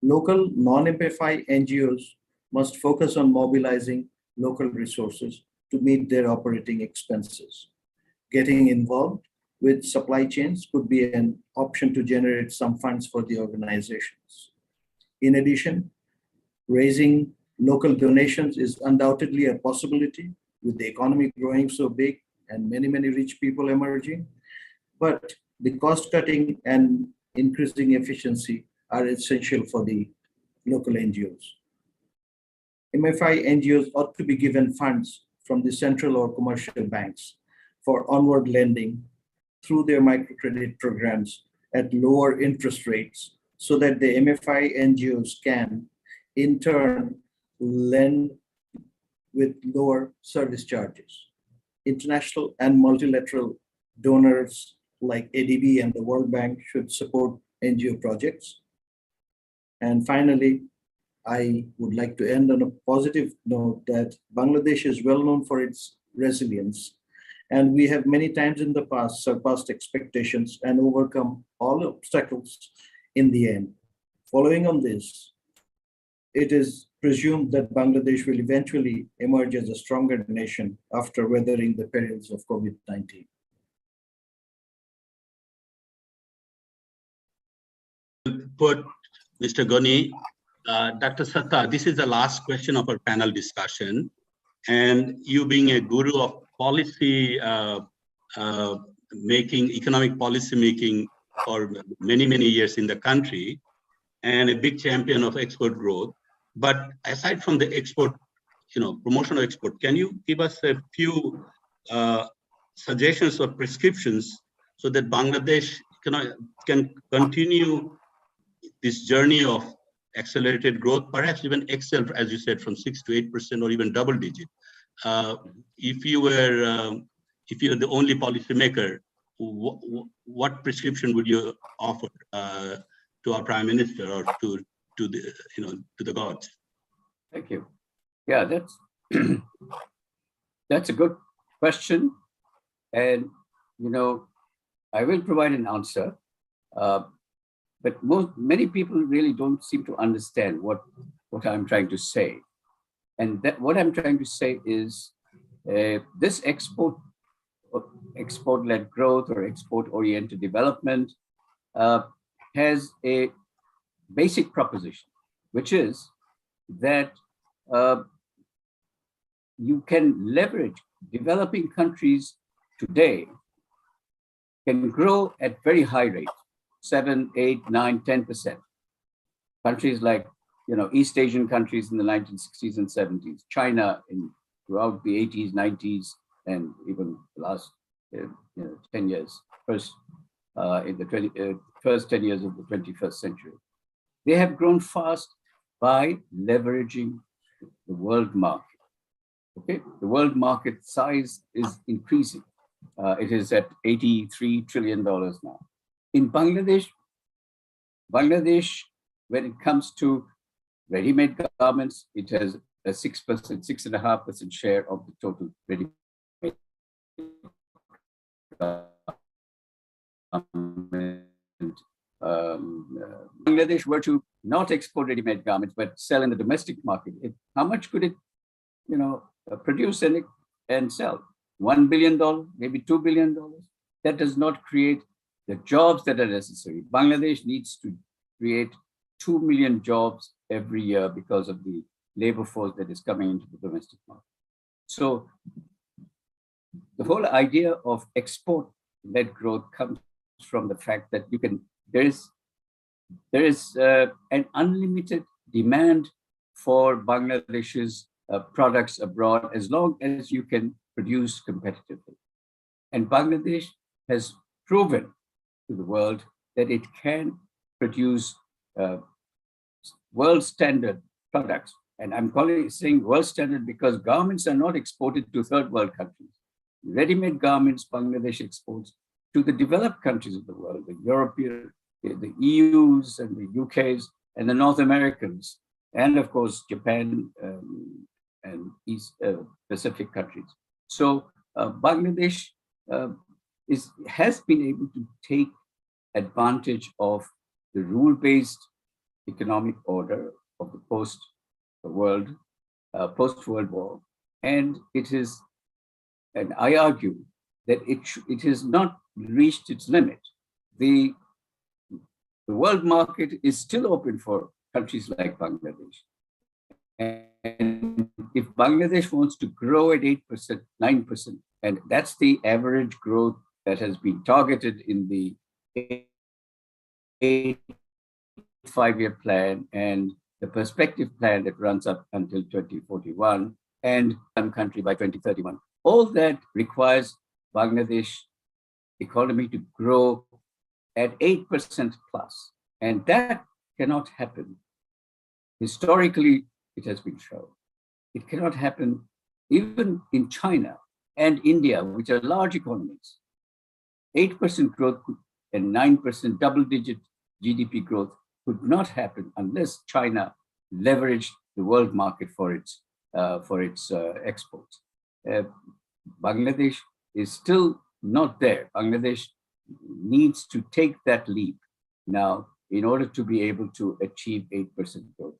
Local non-MFI NGOs must focus on mobilizing local resources to meet their operating expenses. Getting involved with supply chains could be an option to generate some funds for the organizations. In addition, raising local donations is undoubtedly a possibility with the economy growing so big and many, many rich people emerging. But the cost cutting and increasing efficiency are essential for the local NGOs. MFI NGOs ought to be given funds from the central or commercial banks for onward lending through their microcredit programs at lower interest rates so that the MFI NGOs can, in turn, lend with lower service charges. International and multilateral donors like ADB and the World Bank should support NGO projects. And finally, I would like to end on a positive note that Bangladesh is well known for its resilience. And we have many times in the past surpassed expectations and overcome all obstacles in the end. Following on this, it is presumed that Bangladesh will eventually emerge as a stronger nation after weathering the perils of COVID-19. Put Mr. Ghani, Dr. Sattar, this is the last question of our panel discussion. And you being a guru of policy making, economic policy making for many, many years in the country, and a big champion of export growth. But aside from the export, promotion of export, can you give us a few suggestions or prescriptions so that Bangladesh can continue this journey of accelerated growth, perhaps even excel, as you said, from 6 to 8% or even double digit. If you were the only policymaker, what prescription would you offer to our Prime Minister or to the gods? Thank you. Yeah, that's a good question, and I will provide an answer. But many people really don't seem to understand what I'm trying to say. And what I'm trying to say is this export-led growth or export-oriented development has a basic proposition, which is that you can leverage developing countries today can grow at very high rates. 7, 8, 9, 10%. Countries like, East Asian countries in the 1960s and 70s, China throughout the 80s, 90s, and even the last 10 years, first in the first 10 years of the 21st century. They have grown fast by leveraging the world market. Okay, the world market size is increasing. It is at $83 trillion now. In Bangladesh, when it comes to ready-made garments, it has a 6.5% share of the total ready-made garment. Bangladesh were to not export ready-made garments but sell in the domestic market, how much could it, produce and sell? $1 billion, maybe $2 billion. That does not create the jobs that are necessary. Bangladesh needs to create 2 million jobs every year because of the labor force that is coming into the domestic market. So the whole idea of export-led growth comes from the fact that there is an unlimited demand for Bangladesh's products abroad as long as you can produce competitively. And Bangladesh has proven to the world that it can produce world standard products. And I'm saying world standard because garments are not exported to third world countries. Ready-made garments Bangladesh exports to the developed countries of the world, the European, the EUs and the UKs and the North Americans, and of course, Japan and East Pacific countries. So Bangladesh has been able to take advantage of the rule-based economic order of the post-World War, and it is, and I argue that it has not reached its limit. The world market is still open for countries like Bangladesh. And if Bangladesh wants to grow at 8%, 9%, and that's the average growth that has been targeted in the 5-year plan and the perspective plan that runs up until 2041 and one country by 2031. All that requires Bangladesh economy to grow at 8% plus. And that cannot happen. Historically, it has been shown. It cannot happen even in China and India, which are large economies. 8% growth and 9% double-digit GDP growth could not happen unless China leveraged the world market for its exports. Bangladesh is still not there. Bangladesh needs to take that leap now in order to be able to achieve 8% growth.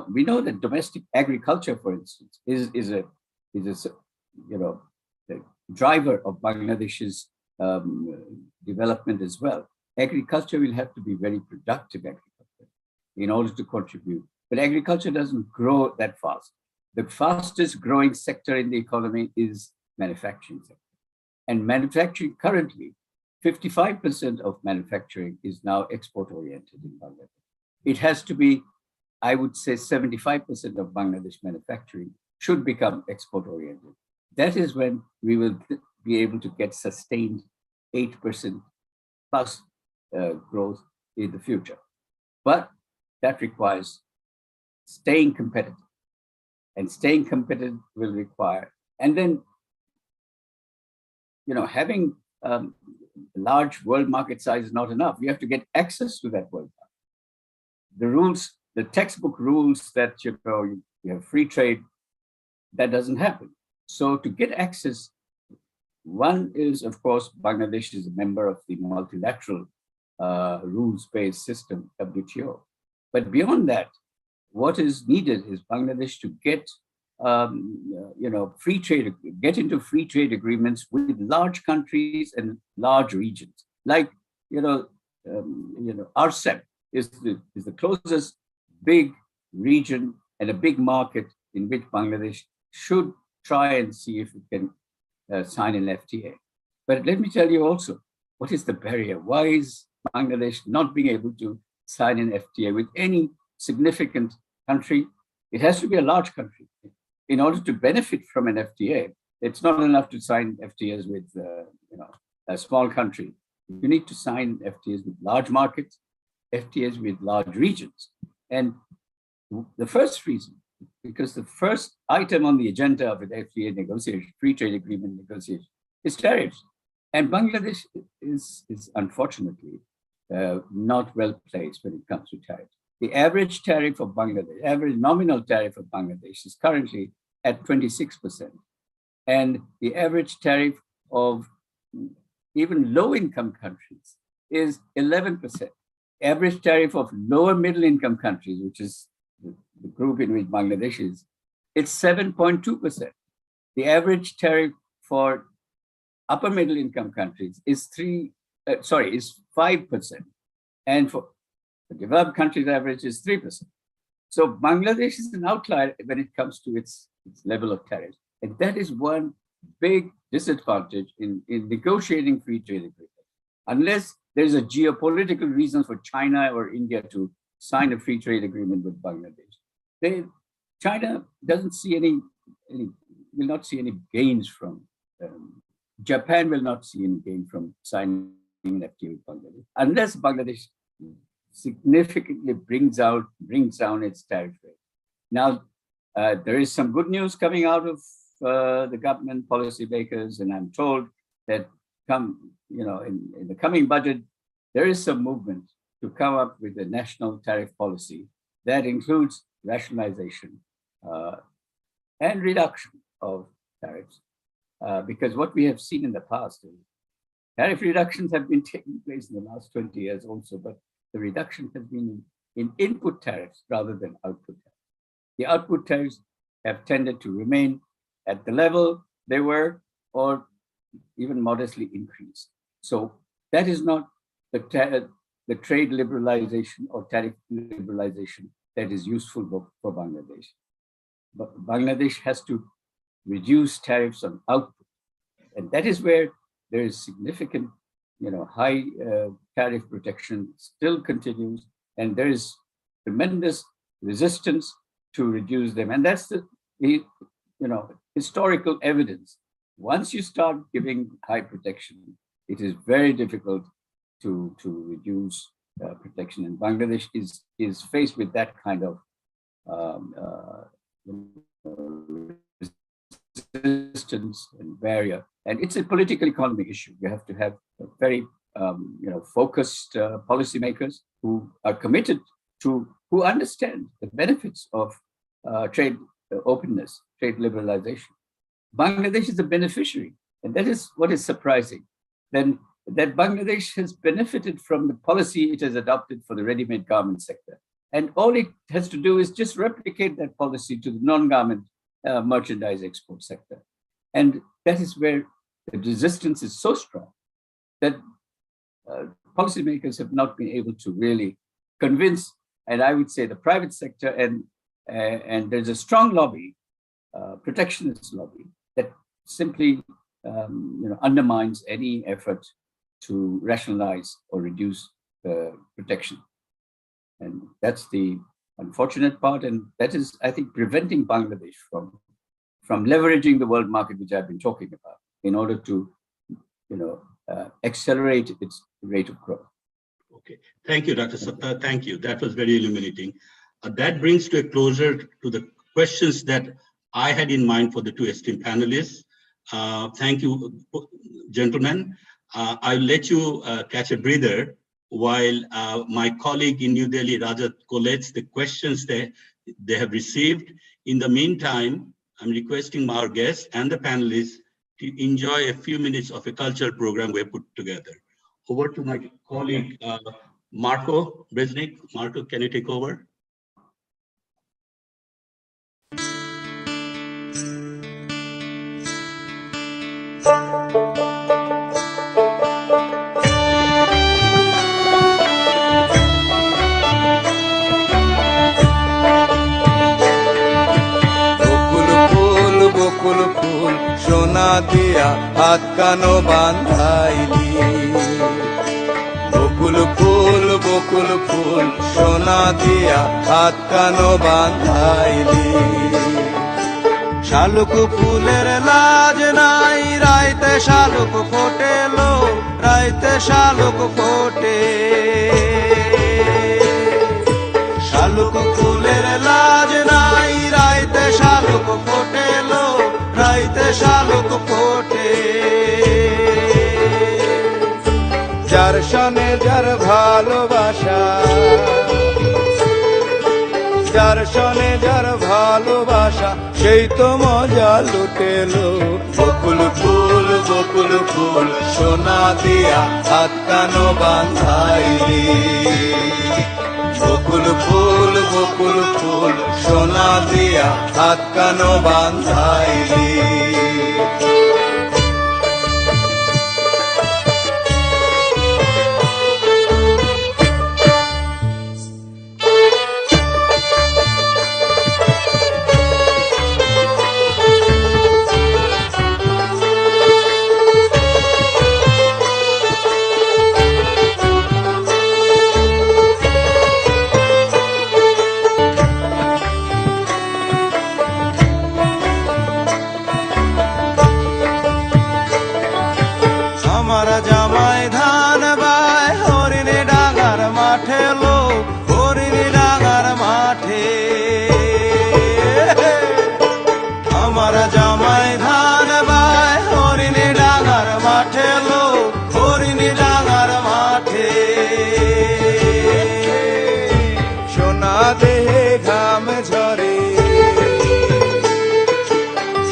We know that domestic agriculture, for instance, is a the driver of Bangladesh's development as well. Agriculture will have to be very productive agriculture in order to contribute. But agriculture doesn't grow that fast. The fastest growing sector in the economy is manufacturing sector. And manufacturing currently, 55% of manufacturing is now export-oriented in Bangladesh. It has to be, I would say 75% of Bangladesh manufacturing should become export-oriented. That is when we will be able to get sustained 8% plus growth in the future. But that requires staying competitive. And staying competitive will require, and then, having large world market size is not enough. We have to get access to that world market. The rules, the textbook rules that you have free trade, that doesn't happen. So to get access, one is, of course, Bangladesh is a member of the multilateral rules-based system, WTO. But beyond that, what is needed is Bangladesh to get, free trade, get into free trade agreements with large countries and large regions. Like, RCEP is the closest big region and a big market in which Bangladesh should try and see if it can sign an FTA. But let me tell you also, what is the barrier? Why is Bangladesh not being able to sign an FTA with any significant country? It has to be a large country. In order to benefit from an FTA, it's not enough to sign FTAs with a small country. You need to sign FTAs with large markets, FTAs with large regions. And the first reason, because the first item on the agenda of an FTA negotiation, free trade agreement negotiation, is tariffs. And Bangladesh is unfortunately not well placed when it comes to tariffs. The average tariff of Bangladesh, average nominal tariff of Bangladesh is currently at 26%. And the average tariff of even low-income countries is 11%. Average tariff of lower middle-income countries, which is the group in which Bangladesh is, it's 7.2%. The average tariff for upper middle-income countries is 5%. And for the developed countries, average is 3%. So Bangladesh is an outlier when it comes to its level of tariffs. And that is one big disadvantage in negotiating free trade agreements. Unless there's a geopolitical reason for China or India to sign a free trade agreement with Bangladesh, China doesn't see will not see any gains from, Japan will not see any gain from signing an FTA with Bangladesh, unless Bangladesh significantly brings down its tariff rate. Now, there is some good news coming out of the government policymakers, and I'm told that in the coming budget, there is some movement to come up with a national tariff policy that includes rationalization and reduction of tariffs. because what we have seen in the past is tariff reductions have been taking place in the last 20 years also, but the reduction has been in input tariffs rather than output tariffs. The output tariffs have tended to remain at the level they were or even modestly increased. So that is not the trade liberalization or tariff liberalization that is useful for Bangladesh. But Bangladesh has to reduce tariffs on output. And that is where there is significant, high tariff protection still continues, and there is tremendous resistance to reduce them. And that's the historical evidence. Once you start giving high protection, it is very difficult to reduce protection. And Bangladesh is faced with that kind of resistance and barrier. And it's a political economy issue. You have to have a very focused policymakers who are committed to, who understand the benefits of trade openness, trade liberalization. Bangladesh is a beneficiary, and that is what is surprising. Then that Bangladesh has benefited from the policy it has adopted for the ready-made garment sector. And all it has to do is just replicate that policy to the non-garment merchandise export sector. And that is where the resistance is so strong that policymakers have not been able to really convince, and I would say the private sector, and there's a strong lobby, protectionist lobby, that simply undermines any effort to rationalize or reduce protection. And that's the unfortunate part, and that is, I think, preventing Bangladesh from leveraging the world market, which I've been talking about, in order to accelerate its rate of growth. Okay, thank you, Dr. Sattar. Thank you. That was very illuminating. That brings to a closure to the questions that I had in mind for the two esteemed panelists. Thank you, gentlemen. I'll let you catch a breather while my colleague in New Delhi, Rajat, collates the questions they have received. In the meantime, I'm requesting our guests and the panelists to enjoy a few minutes of a cultural program we put together. Over to my colleague, Marco Breznik. Marco, can you take over? বকুল ফুল সোনা দিয়া হাত কানো বাঁধাইলি বকুল ফুল সোনা দিয়া হাত কানো বাঁধাইলি শালুক ফুলের লাজ নাই রাইতে শালুক ফোটেলো রাইতে শালুক ফোটে শালুক ফুলের লাজ নাই রাইতে শালুক ফোটেলো রাইতে শালুক ফোটে যার সনে যার ভালোবাসা যার সনে যার ভালোবাসা সেই তো মজা লুটেলো বকুল ফুল সোনা দিয়া হাত কানো বাঁধাইলি বকুল ফুল সোনা দিয়া হাত কানো বাঁধাইলি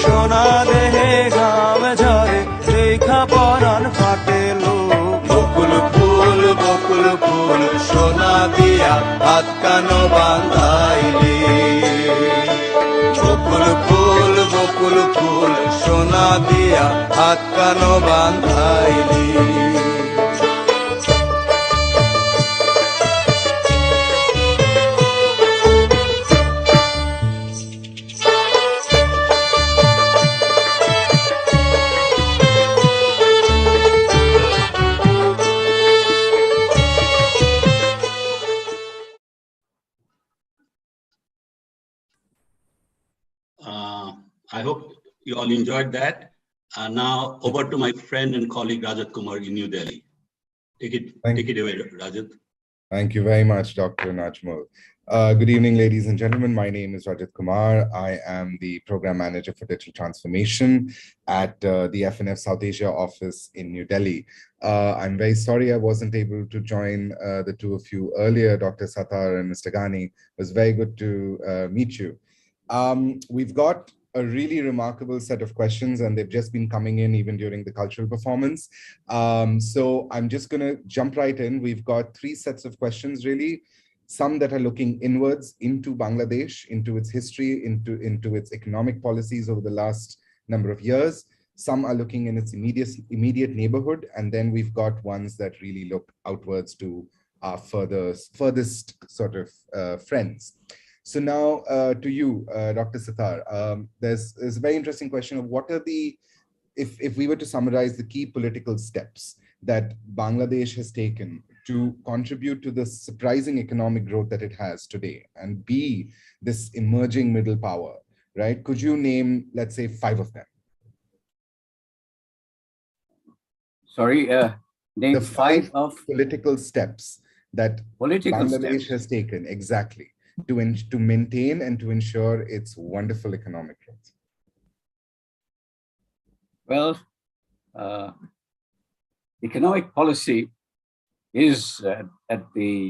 সোনা দেহে ঘাম দিয়া হাত কানো বান্ধাইলি বকুল ফুল সোনা দিয়া হাত কানো বান্ধাইলি I hope you all enjoyed that. Now over to my friend and colleague Rajat Kumar in New Delhi. Take it away, Rajat. Thank you very much, Dr. Najmul. Good evening, ladies and gentlemen. My name is Rajat Kumar. I am the Program Manager for Digital Transformation at the FNF South Asia office in New Delhi. I'm very sorry I wasn't able to join the two of you earlier, Dr. Sattar and Mr. Ghani. It was very good to meet you. We've got a really remarkable set of questions, and they've just been coming in even during the cultural performance. So I'm just going to jump right in. We've got three sets of questions, really. Some that are looking inwards into Bangladesh, into its history, into its economic policies over the last number of years. Some are looking in its immediate neighborhood. And then we've got ones that really look outwards to our furthest sort of friends. So now to you, Dr. Sattar, there's a very interesting question of what are the, if we were to summarize the key political steps that Bangladesh has taken to contribute to the surprising economic growth that it has today and be this emerging middle power, right? Could you name, let's say, 5 of them? Sorry, name the 5 of political steps that Bangladesh has taken, exactly, to maintain and to ensure its wonderful economic growth? Well, economic policy is at the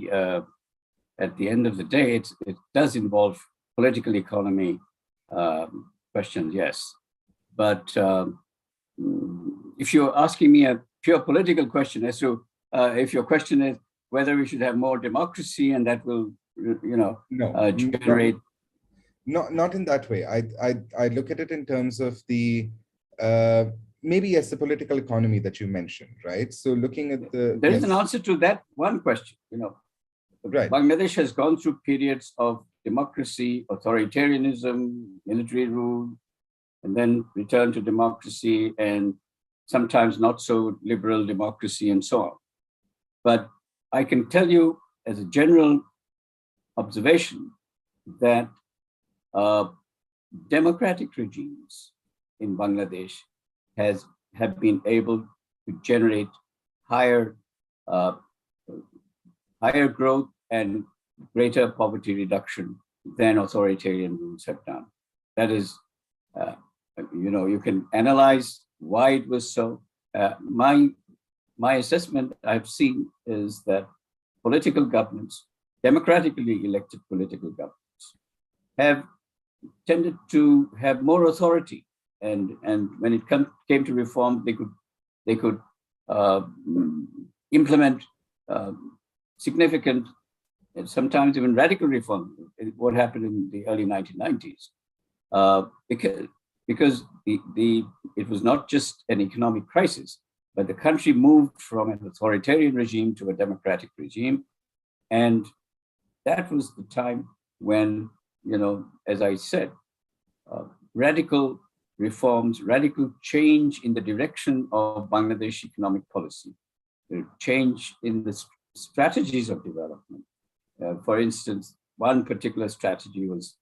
end of the day, it does involve political economy questions, yes. But if you're asking me a pure political question as to if your question is whether we should have more democracy and that will generate. Not in that way. I look at it in terms of the maybe yes, the political economy that you mentioned, right? So looking at there is an answer to that one question. Right. Bangladesh has gone through periods of democracy, authoritarianism, military rule, and then return to democracy, and sometimes not so liberal democracy, and so on. But I can tell you as a general observation that democratic regimes in Bangladesh have been able to generate higher growth and greater poverty reduction than authoritarian rules have done. That is, you can analyze why it was so. My assessment I've seen is that political governments, democratically elected political governments, have tended to have more authority, and when it came to reform, they could implement significant and sometimes even radical reform. What happened in the early 1990s, because it was not just an economic crisis, but the country moved from an authoritarian regime to a democratic regime. And that was the time when, as I said, radical reforms, radical change in the direction of Bangladesh economic policy, change in the strategies of development. For instance, one particular strategy was,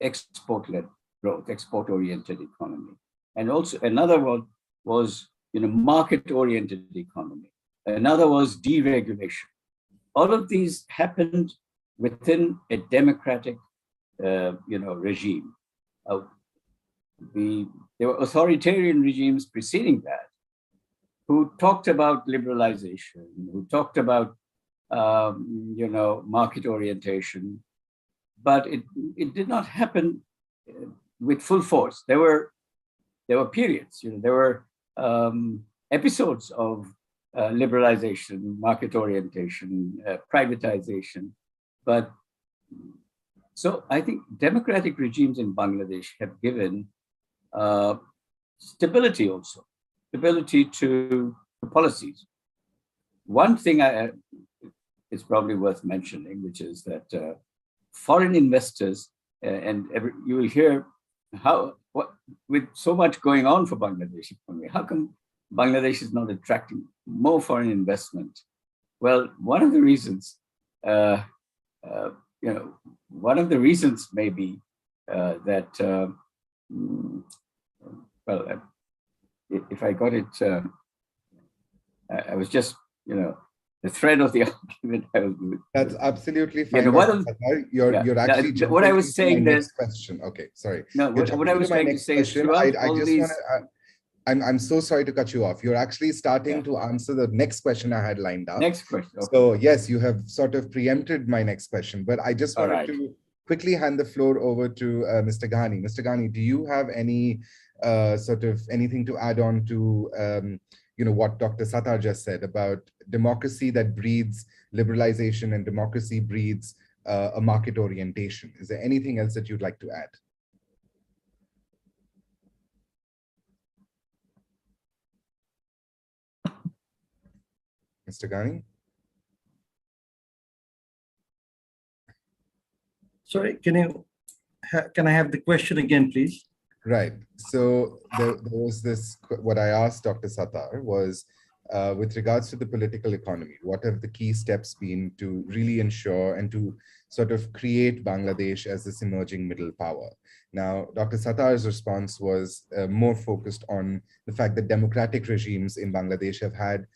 export-led growth, export-oriented economy. And also another one was, market-oriented economy. Another was deregulation. All of these happened within a democratic, regime. There were authoritarian regimes preceding that who talked about liberalization, who talked about, market orientation, but it did not happen with full force. There were periods, there were episodes of liberalization, market orientation, privatization, But so I think democratic regimes in Bangladesh have given stability also, stability to policies. One thing is probably worth mentioning, which is that foreign investors, you will hear with so much going on for Bangladesh economy, how come Bangladesh is not attracting more foreign investment? Well, one of the reasons, one of the reasons may be that, if I got it, I was just, the thread of the argument. That's absolutely fine. You're actually what I was saying. Next question. Okay, sorry. No, what I was trying to say is, I'm so sorry to cut you off. You're actually starting to answer the next question I had lined up. Next question. Okay. So yes, you have sort of preempted my next question, but I just wanted to quickly hand the floor over to Mr. Ghani. Mr. Ghani, do you have any anything to add on to what Dr. Sattar just said about democracy that breeds liberalization and democracy breeds a market orientation? Is there anything else that you'd like to add? Mr. Ghani? Sorry, can I have the question again, please? Right. So there was this, what I asked Dr. Sattar was, with regards to the political economy, what have the key steps been to really ensure and to sort of create Bangladesh as this emerging middle power? Now, Dr. Sattar's response was more focused on the fact that democratic regimes in Bangladesh have had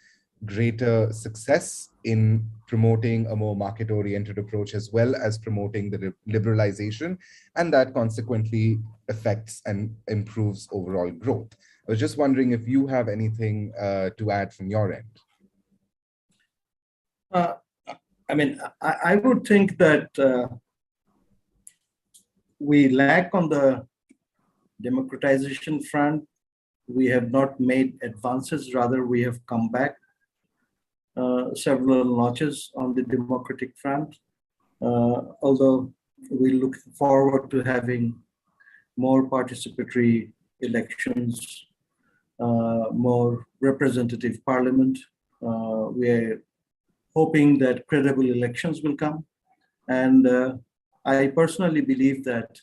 greater success in promoting a more market-oriented approach as well as promoting the liberalization, and that consequently affects and improves overall growth. I was just wondering if you have anything to add from your end. I would think that we lack on the democratization front. We have not made advances, rather we have come back several notches on the democratic front, although we look forward to having more participatory elections, more representative parliament. We're hoping that credible elections will come. And I personally believe that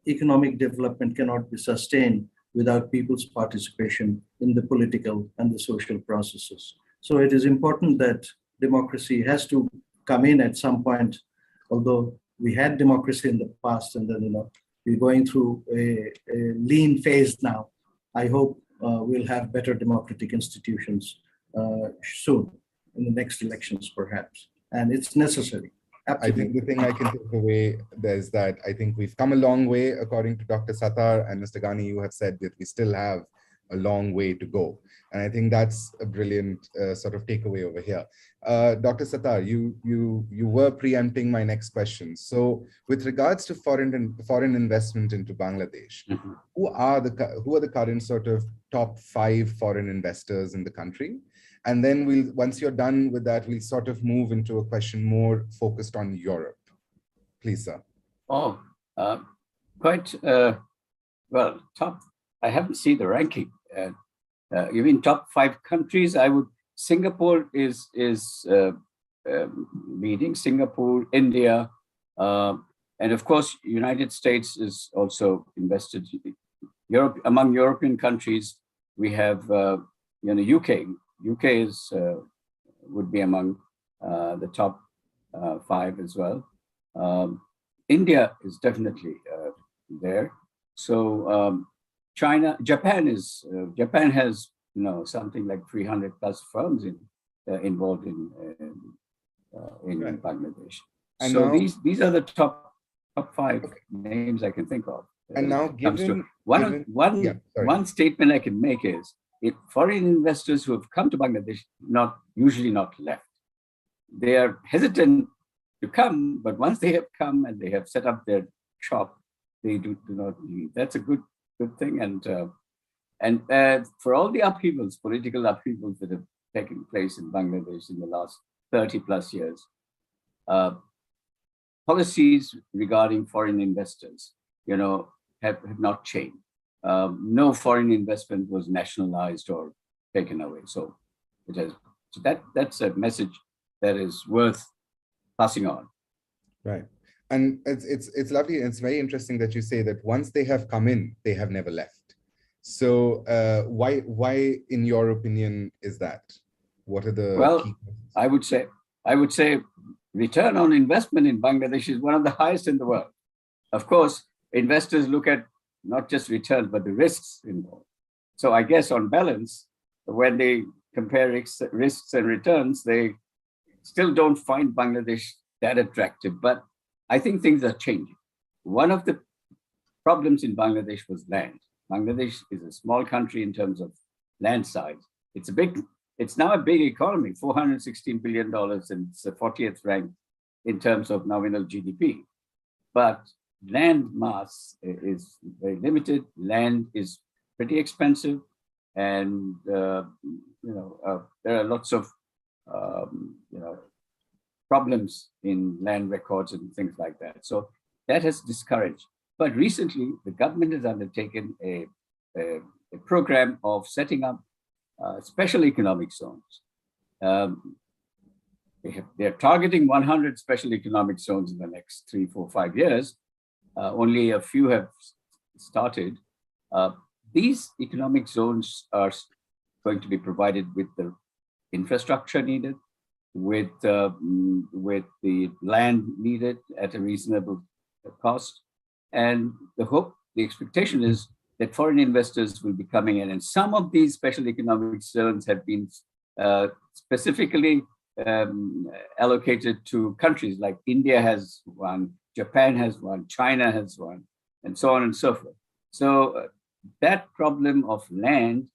economic development cannot be sustained without people's participation in the political and the social processes. So it is important that democracy has to come in at some point, although we had democracy in the past and then we're going through a lean phase now. I hope we'll have better democratic institutions soon in the next elections perhaps, and it's necessary. Absolutely. I think the thing I can take away is that I think we've come a long way according to Dr. Sattar, and Mr. Ghani, you have said that we still have a long way to go. And I think that's a brilliant sort of takeaway over here. Dr. Sattar, you were preempting my next question. So with regards to foreign investment into Bangladesh, who are the current sort of top 5 foreign investors in the country? And then once you're done with that, we'll sort of move into a question more focused on Europe. Please, sir. Oh, quite well. I haven't seen the ranking. You mean top 5 countries? Singapore is leading. Singapore, India, and of course, United States is also invested. Europe, among European countries, we have UK. UK would be among the top 5 as well. India is definitely there. So China, Japan has something like 300 plus firms involved in Bangladesh. And so now, these are the top 5 names I can think of. And now, one statement I can make is, if foreign investors who have come to Bangladesh, usually not left. They are hesitant to come, but once they have come and they have set up their shop, they do not leave. That's a good thing. And for all the upheavals, political upheavals that have taken place in Bangladesh in the last 30 plus years, policies regarding foreign investors, have not changed. No foreign investment was nationalized or taken away. So it has. So that's a message that is worth passing on. Right. And it's lovely. And it's very interesting that you say that once they have come in, they have never left. So why, in your opinion, is that? What are the key? I would say return on investment in Bangladesh is one of the highest in the world. Of course, investors look at not just return, but the risks involved. So I guess on balance, when they compare risks and returns, they still don't find Bangladesh that attractive, but I think things are changing. One of the problems in Bangladesh was land. Bangladesh is a small country in terms of land size. It's now a big economy, $416 billion, and it's the 40th rank in terms of nominal GDP. But land mass is very limited. Land is pretty expensive, and there are lots of problems in land records and things like that. So that has discouraged. But recently, the government has undertaken a program of setting up special economic zones. They're targeting 100 special economic zones in the next 3, 4, 5 years. Only a few have started. These economic zones are going to be provided with the infrastructure needed, with the land needed at a reasonable cost. And the expectation is that foreign investors will be coming in. And some of these special economic zones have been specifically allocated to countries like India has one, Japan has one, China has one, and so on and so forth. So that problem of land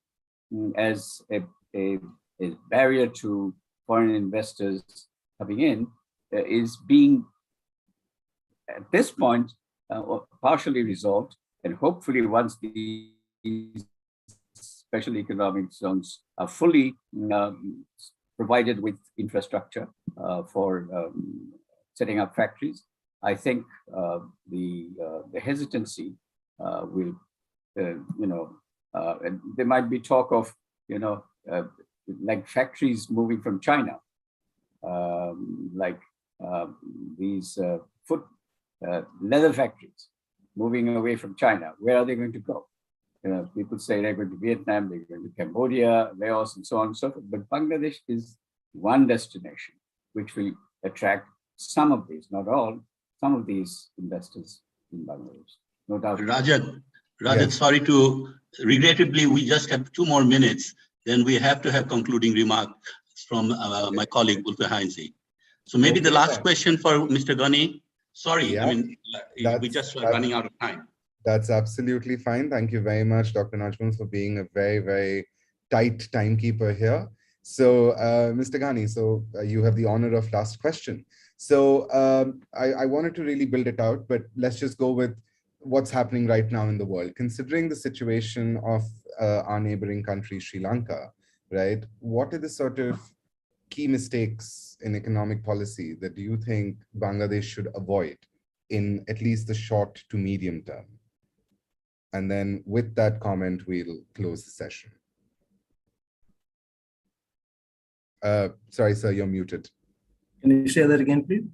as a barrier to foreign investors coming in is being, at this point, partially resolved. And hopefully once these special economic zones are fully provided with infrastructure for setting up factories, I think the hesitancy will, and there might be talk of, like factories moving from China, like these leather factories moving away from China. Where are they going to go? People say they're going to Vietnam, they're going to Cambodia, Laos, and so on and so forth. But Bangladesh is one destination which will attract some of these, not all, some of these investors in Bangladesh. No doubt. Rajat, Yes. sorry to, regrettably, we just have 2 more minutes. Then we have to have concluding remarks from my colleague, Ulfa Heinze. So maybe the last question for Mr. Ghani. Sorry, Yeah. We just are running out of time. That's absolutely fine. Thank you very much, Dr. Najmul, for being a very, very tight timekeeper here. So, Mr. Ghani, so you have the honor of last question. So I wanted to really build it out, but let's just go with what's happening right now in the world. Considering the situation of our neighboring country, Sri Lanka, right? What are the sort of key mistakes in economic policy that do you think Bangladesh should avoid in at least the short to medium term? And then with that comment, we'll close the session. Sorry, sir, you're muted. Can you say that again, please?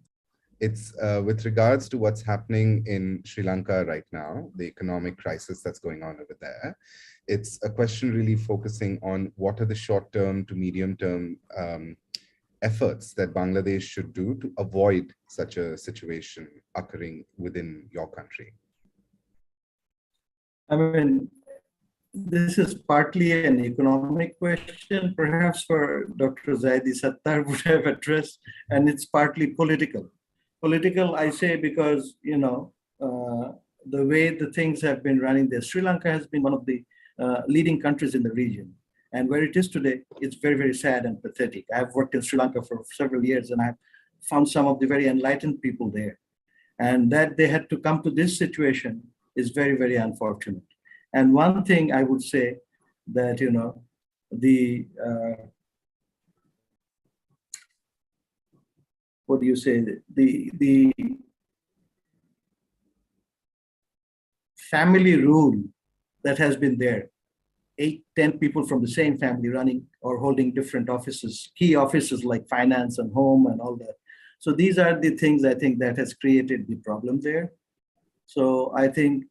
It's with regards to what's happening in Sri Lanka right now, the economic crisis that's going on over there. It's a question really focusing on what are the short-term to medium-term efforts that Bangladesh should do to avoid such a situation occurring within your country. I mean, this is partly an economic question, perhaps for Dr. Zaidi Sattar would have addressed, and it's partly political. Political, I say, because, the way the things have been running there, Sri Lanka has been one of the leading countries in the region. And where it is today, it's very, very sad and pathetic. I've worked in Sri Lanka for several years, and I've found some of the very enlightened people there. And that they had to come to this situation is very, very unfortunate. And one thing I would say that, what do you say? The family rule that has been there. 8, 10 people from the same family running or holding different offices, key offices like finance and home and all that. So these are the things I think that has created the problem there. So I think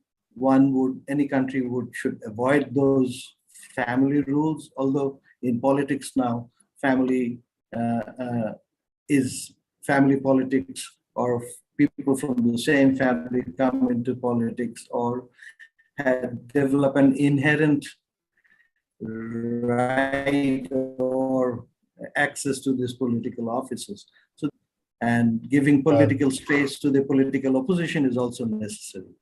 any country should avoid those family rules, although in politics now, family is family politics, or people from the same family come into politics or develop an inherent right or access to these political offices. So, and giving political space to the political opposition is also necessary.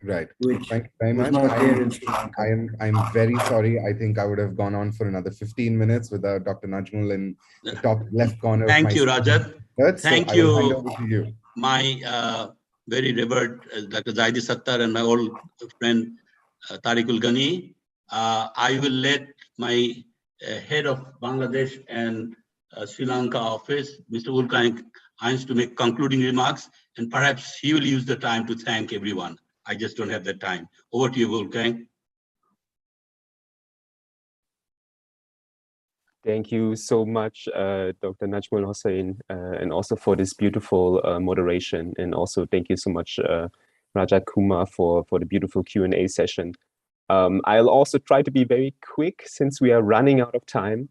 Right. Which Thank you very was much. not there in Sri Lanka. I'm very sorry. I think I would have gone on for another 15 minutes without Dr. Najmul in the top left corner. Thank you, Rajat. Thank you. I will hand over to you. My very revered Dr. Zaidi Sattar and my old friend Tariq Ghani. I will let my head of Bangladesh and Sri Lanka office, Mr. Ulkain Heinz, to make concluding remarks, and perhaps he will use the time to thank everyone. I just don't have that time. Over to you, Ulkain. Thank you so much, Dr. Najmul Hossain, and also for this beautiful moderation. And also thank you so much, Rajat Kumar, for the beautiful Q&A session. I'll also try to be very quick since we are running out of time.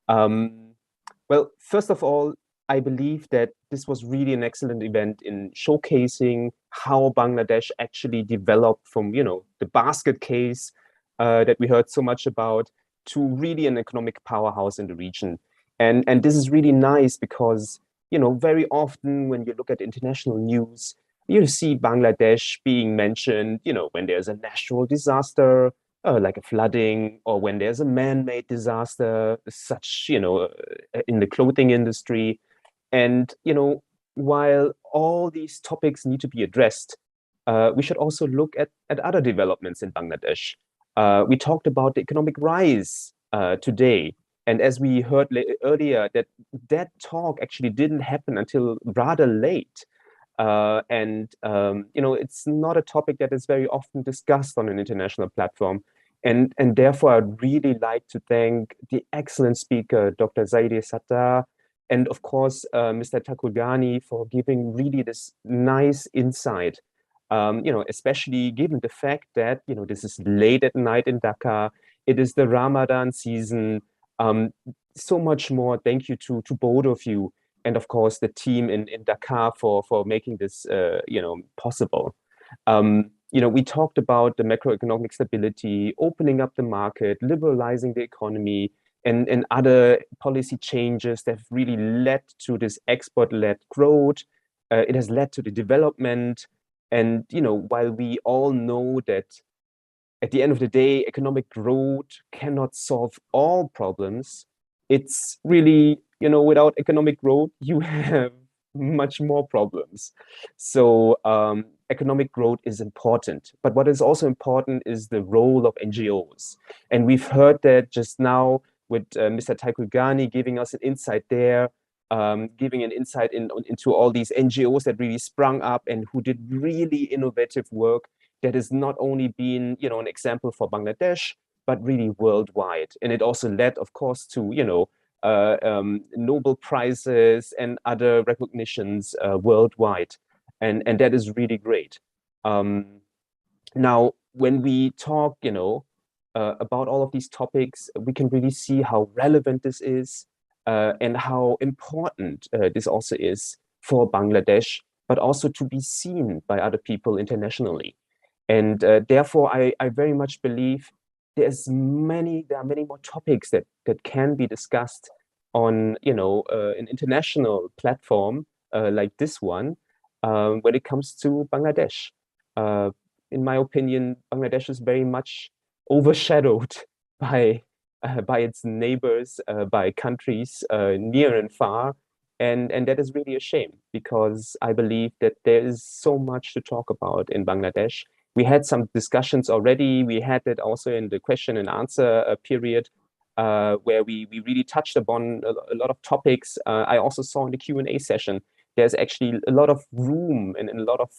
Well, first of all, I believe that this was really an excellent event in showcasing how Bangladesh actually developed from, the basket case that we heard so much about, to really an economic powerhouse in the region. And this is really nice because, very often when you look at international news, you see Bangladesh being mentioned, when there's a natural disaster, like a flooding, or when there's a man-made disaster, such, in the clothing industry. And, while all these topics need to be addressed, we should also look at other developments in Bangladesh. We talked about the economic rise today. And as we heard earlier, that talk actually didn't happen until rather late. It's not a topic that is very often discussed on an international platform. And therefore, I'd really like to thank the excellent speaker, Dr. Zaidi Sattar, and of course, Mr. Tariq Ghani, for giving really this nice insight. Especially given the fact that, this is late at night in Dhaka, it is the Ramadan season, so much more. Thank you to both of you. And of course, the team in Dhaka for making this, possible. We talked about the macroeconomic stability, opening up the market, liberalizing the economy, and other policy changes that have really led to this export-led growth. It has led to the development. And, while we all know that at the end of the day, economic growth cannot solve all problems, it's really, without economic growth, you have much more problems. So economic growth is important. But what is also important is the role of NGOs. And we've heard that just now with Mr. Tariq Ghani giving us an insight there, giving an insight into all these NGOs that really sprung up and who did really innovative work that has not only been, an example for Bangladesh, but really worldwide. And it also led, of course, to, Nobel Prizes and other recognitions worldwide. And that is really great. Now, when we talk, about all of these topics, we can really see how relevant this is and how important this also is for Bangladesh, but also to be seen by other people internationally. And therefore, I very much believe there are many more topics that can be discussed on, an international platform like this one when it comes to Bangladesh. In my opinion, Bangladesh is very much overshadowed by its neighbors, by countries near and far. And that is really a shame, because I believe that there is so much to talk about in Bangladesh. We had some discussions already. We had that also in the question and answer period, where we really touched upon a lot of topics. I also saw in the Q&A session, there's actually a lot of room and a lot of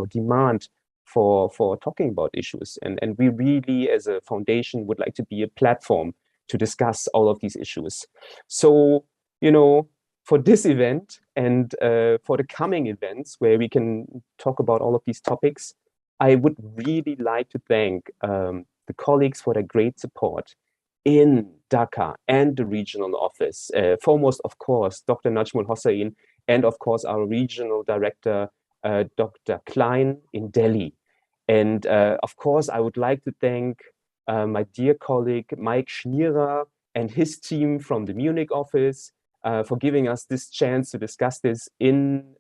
demand for talking about issues. And we really, as a foundation, would like to be a platform to discuss all of these issues. So, you know, for this event and for the coming events where we can talk about all of these topics, I would really like to thank the colleagues for their great support in Dhaka and the regional office. Foremost, of course, Dr. Najmul Hossain, and of course, our regional director, Dr. Klein in Delhi. And of course, I would like to thank my dear colleague, Mike Schnierer, and his team from the Munich office for giving us this chance to discuss this in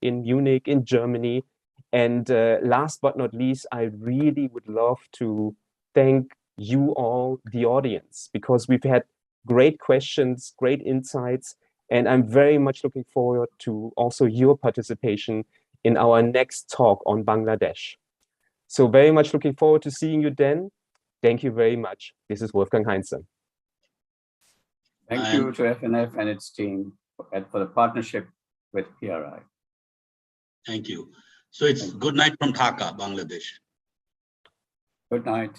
Munich, in Germany. And last but not least, I really would love to thank you all, the audience, because we've had great questions, great insights, and I'm very much looking forward to also your participation in our next talk on Bangladesh. So very much looking forward to seeing you then. Thank you very much. This is Wolfgang Heinze. Thank you to FNF and its team for the partnership with PRI. Thank you. So it's good night from Dhaka, Bangladesh. Good night.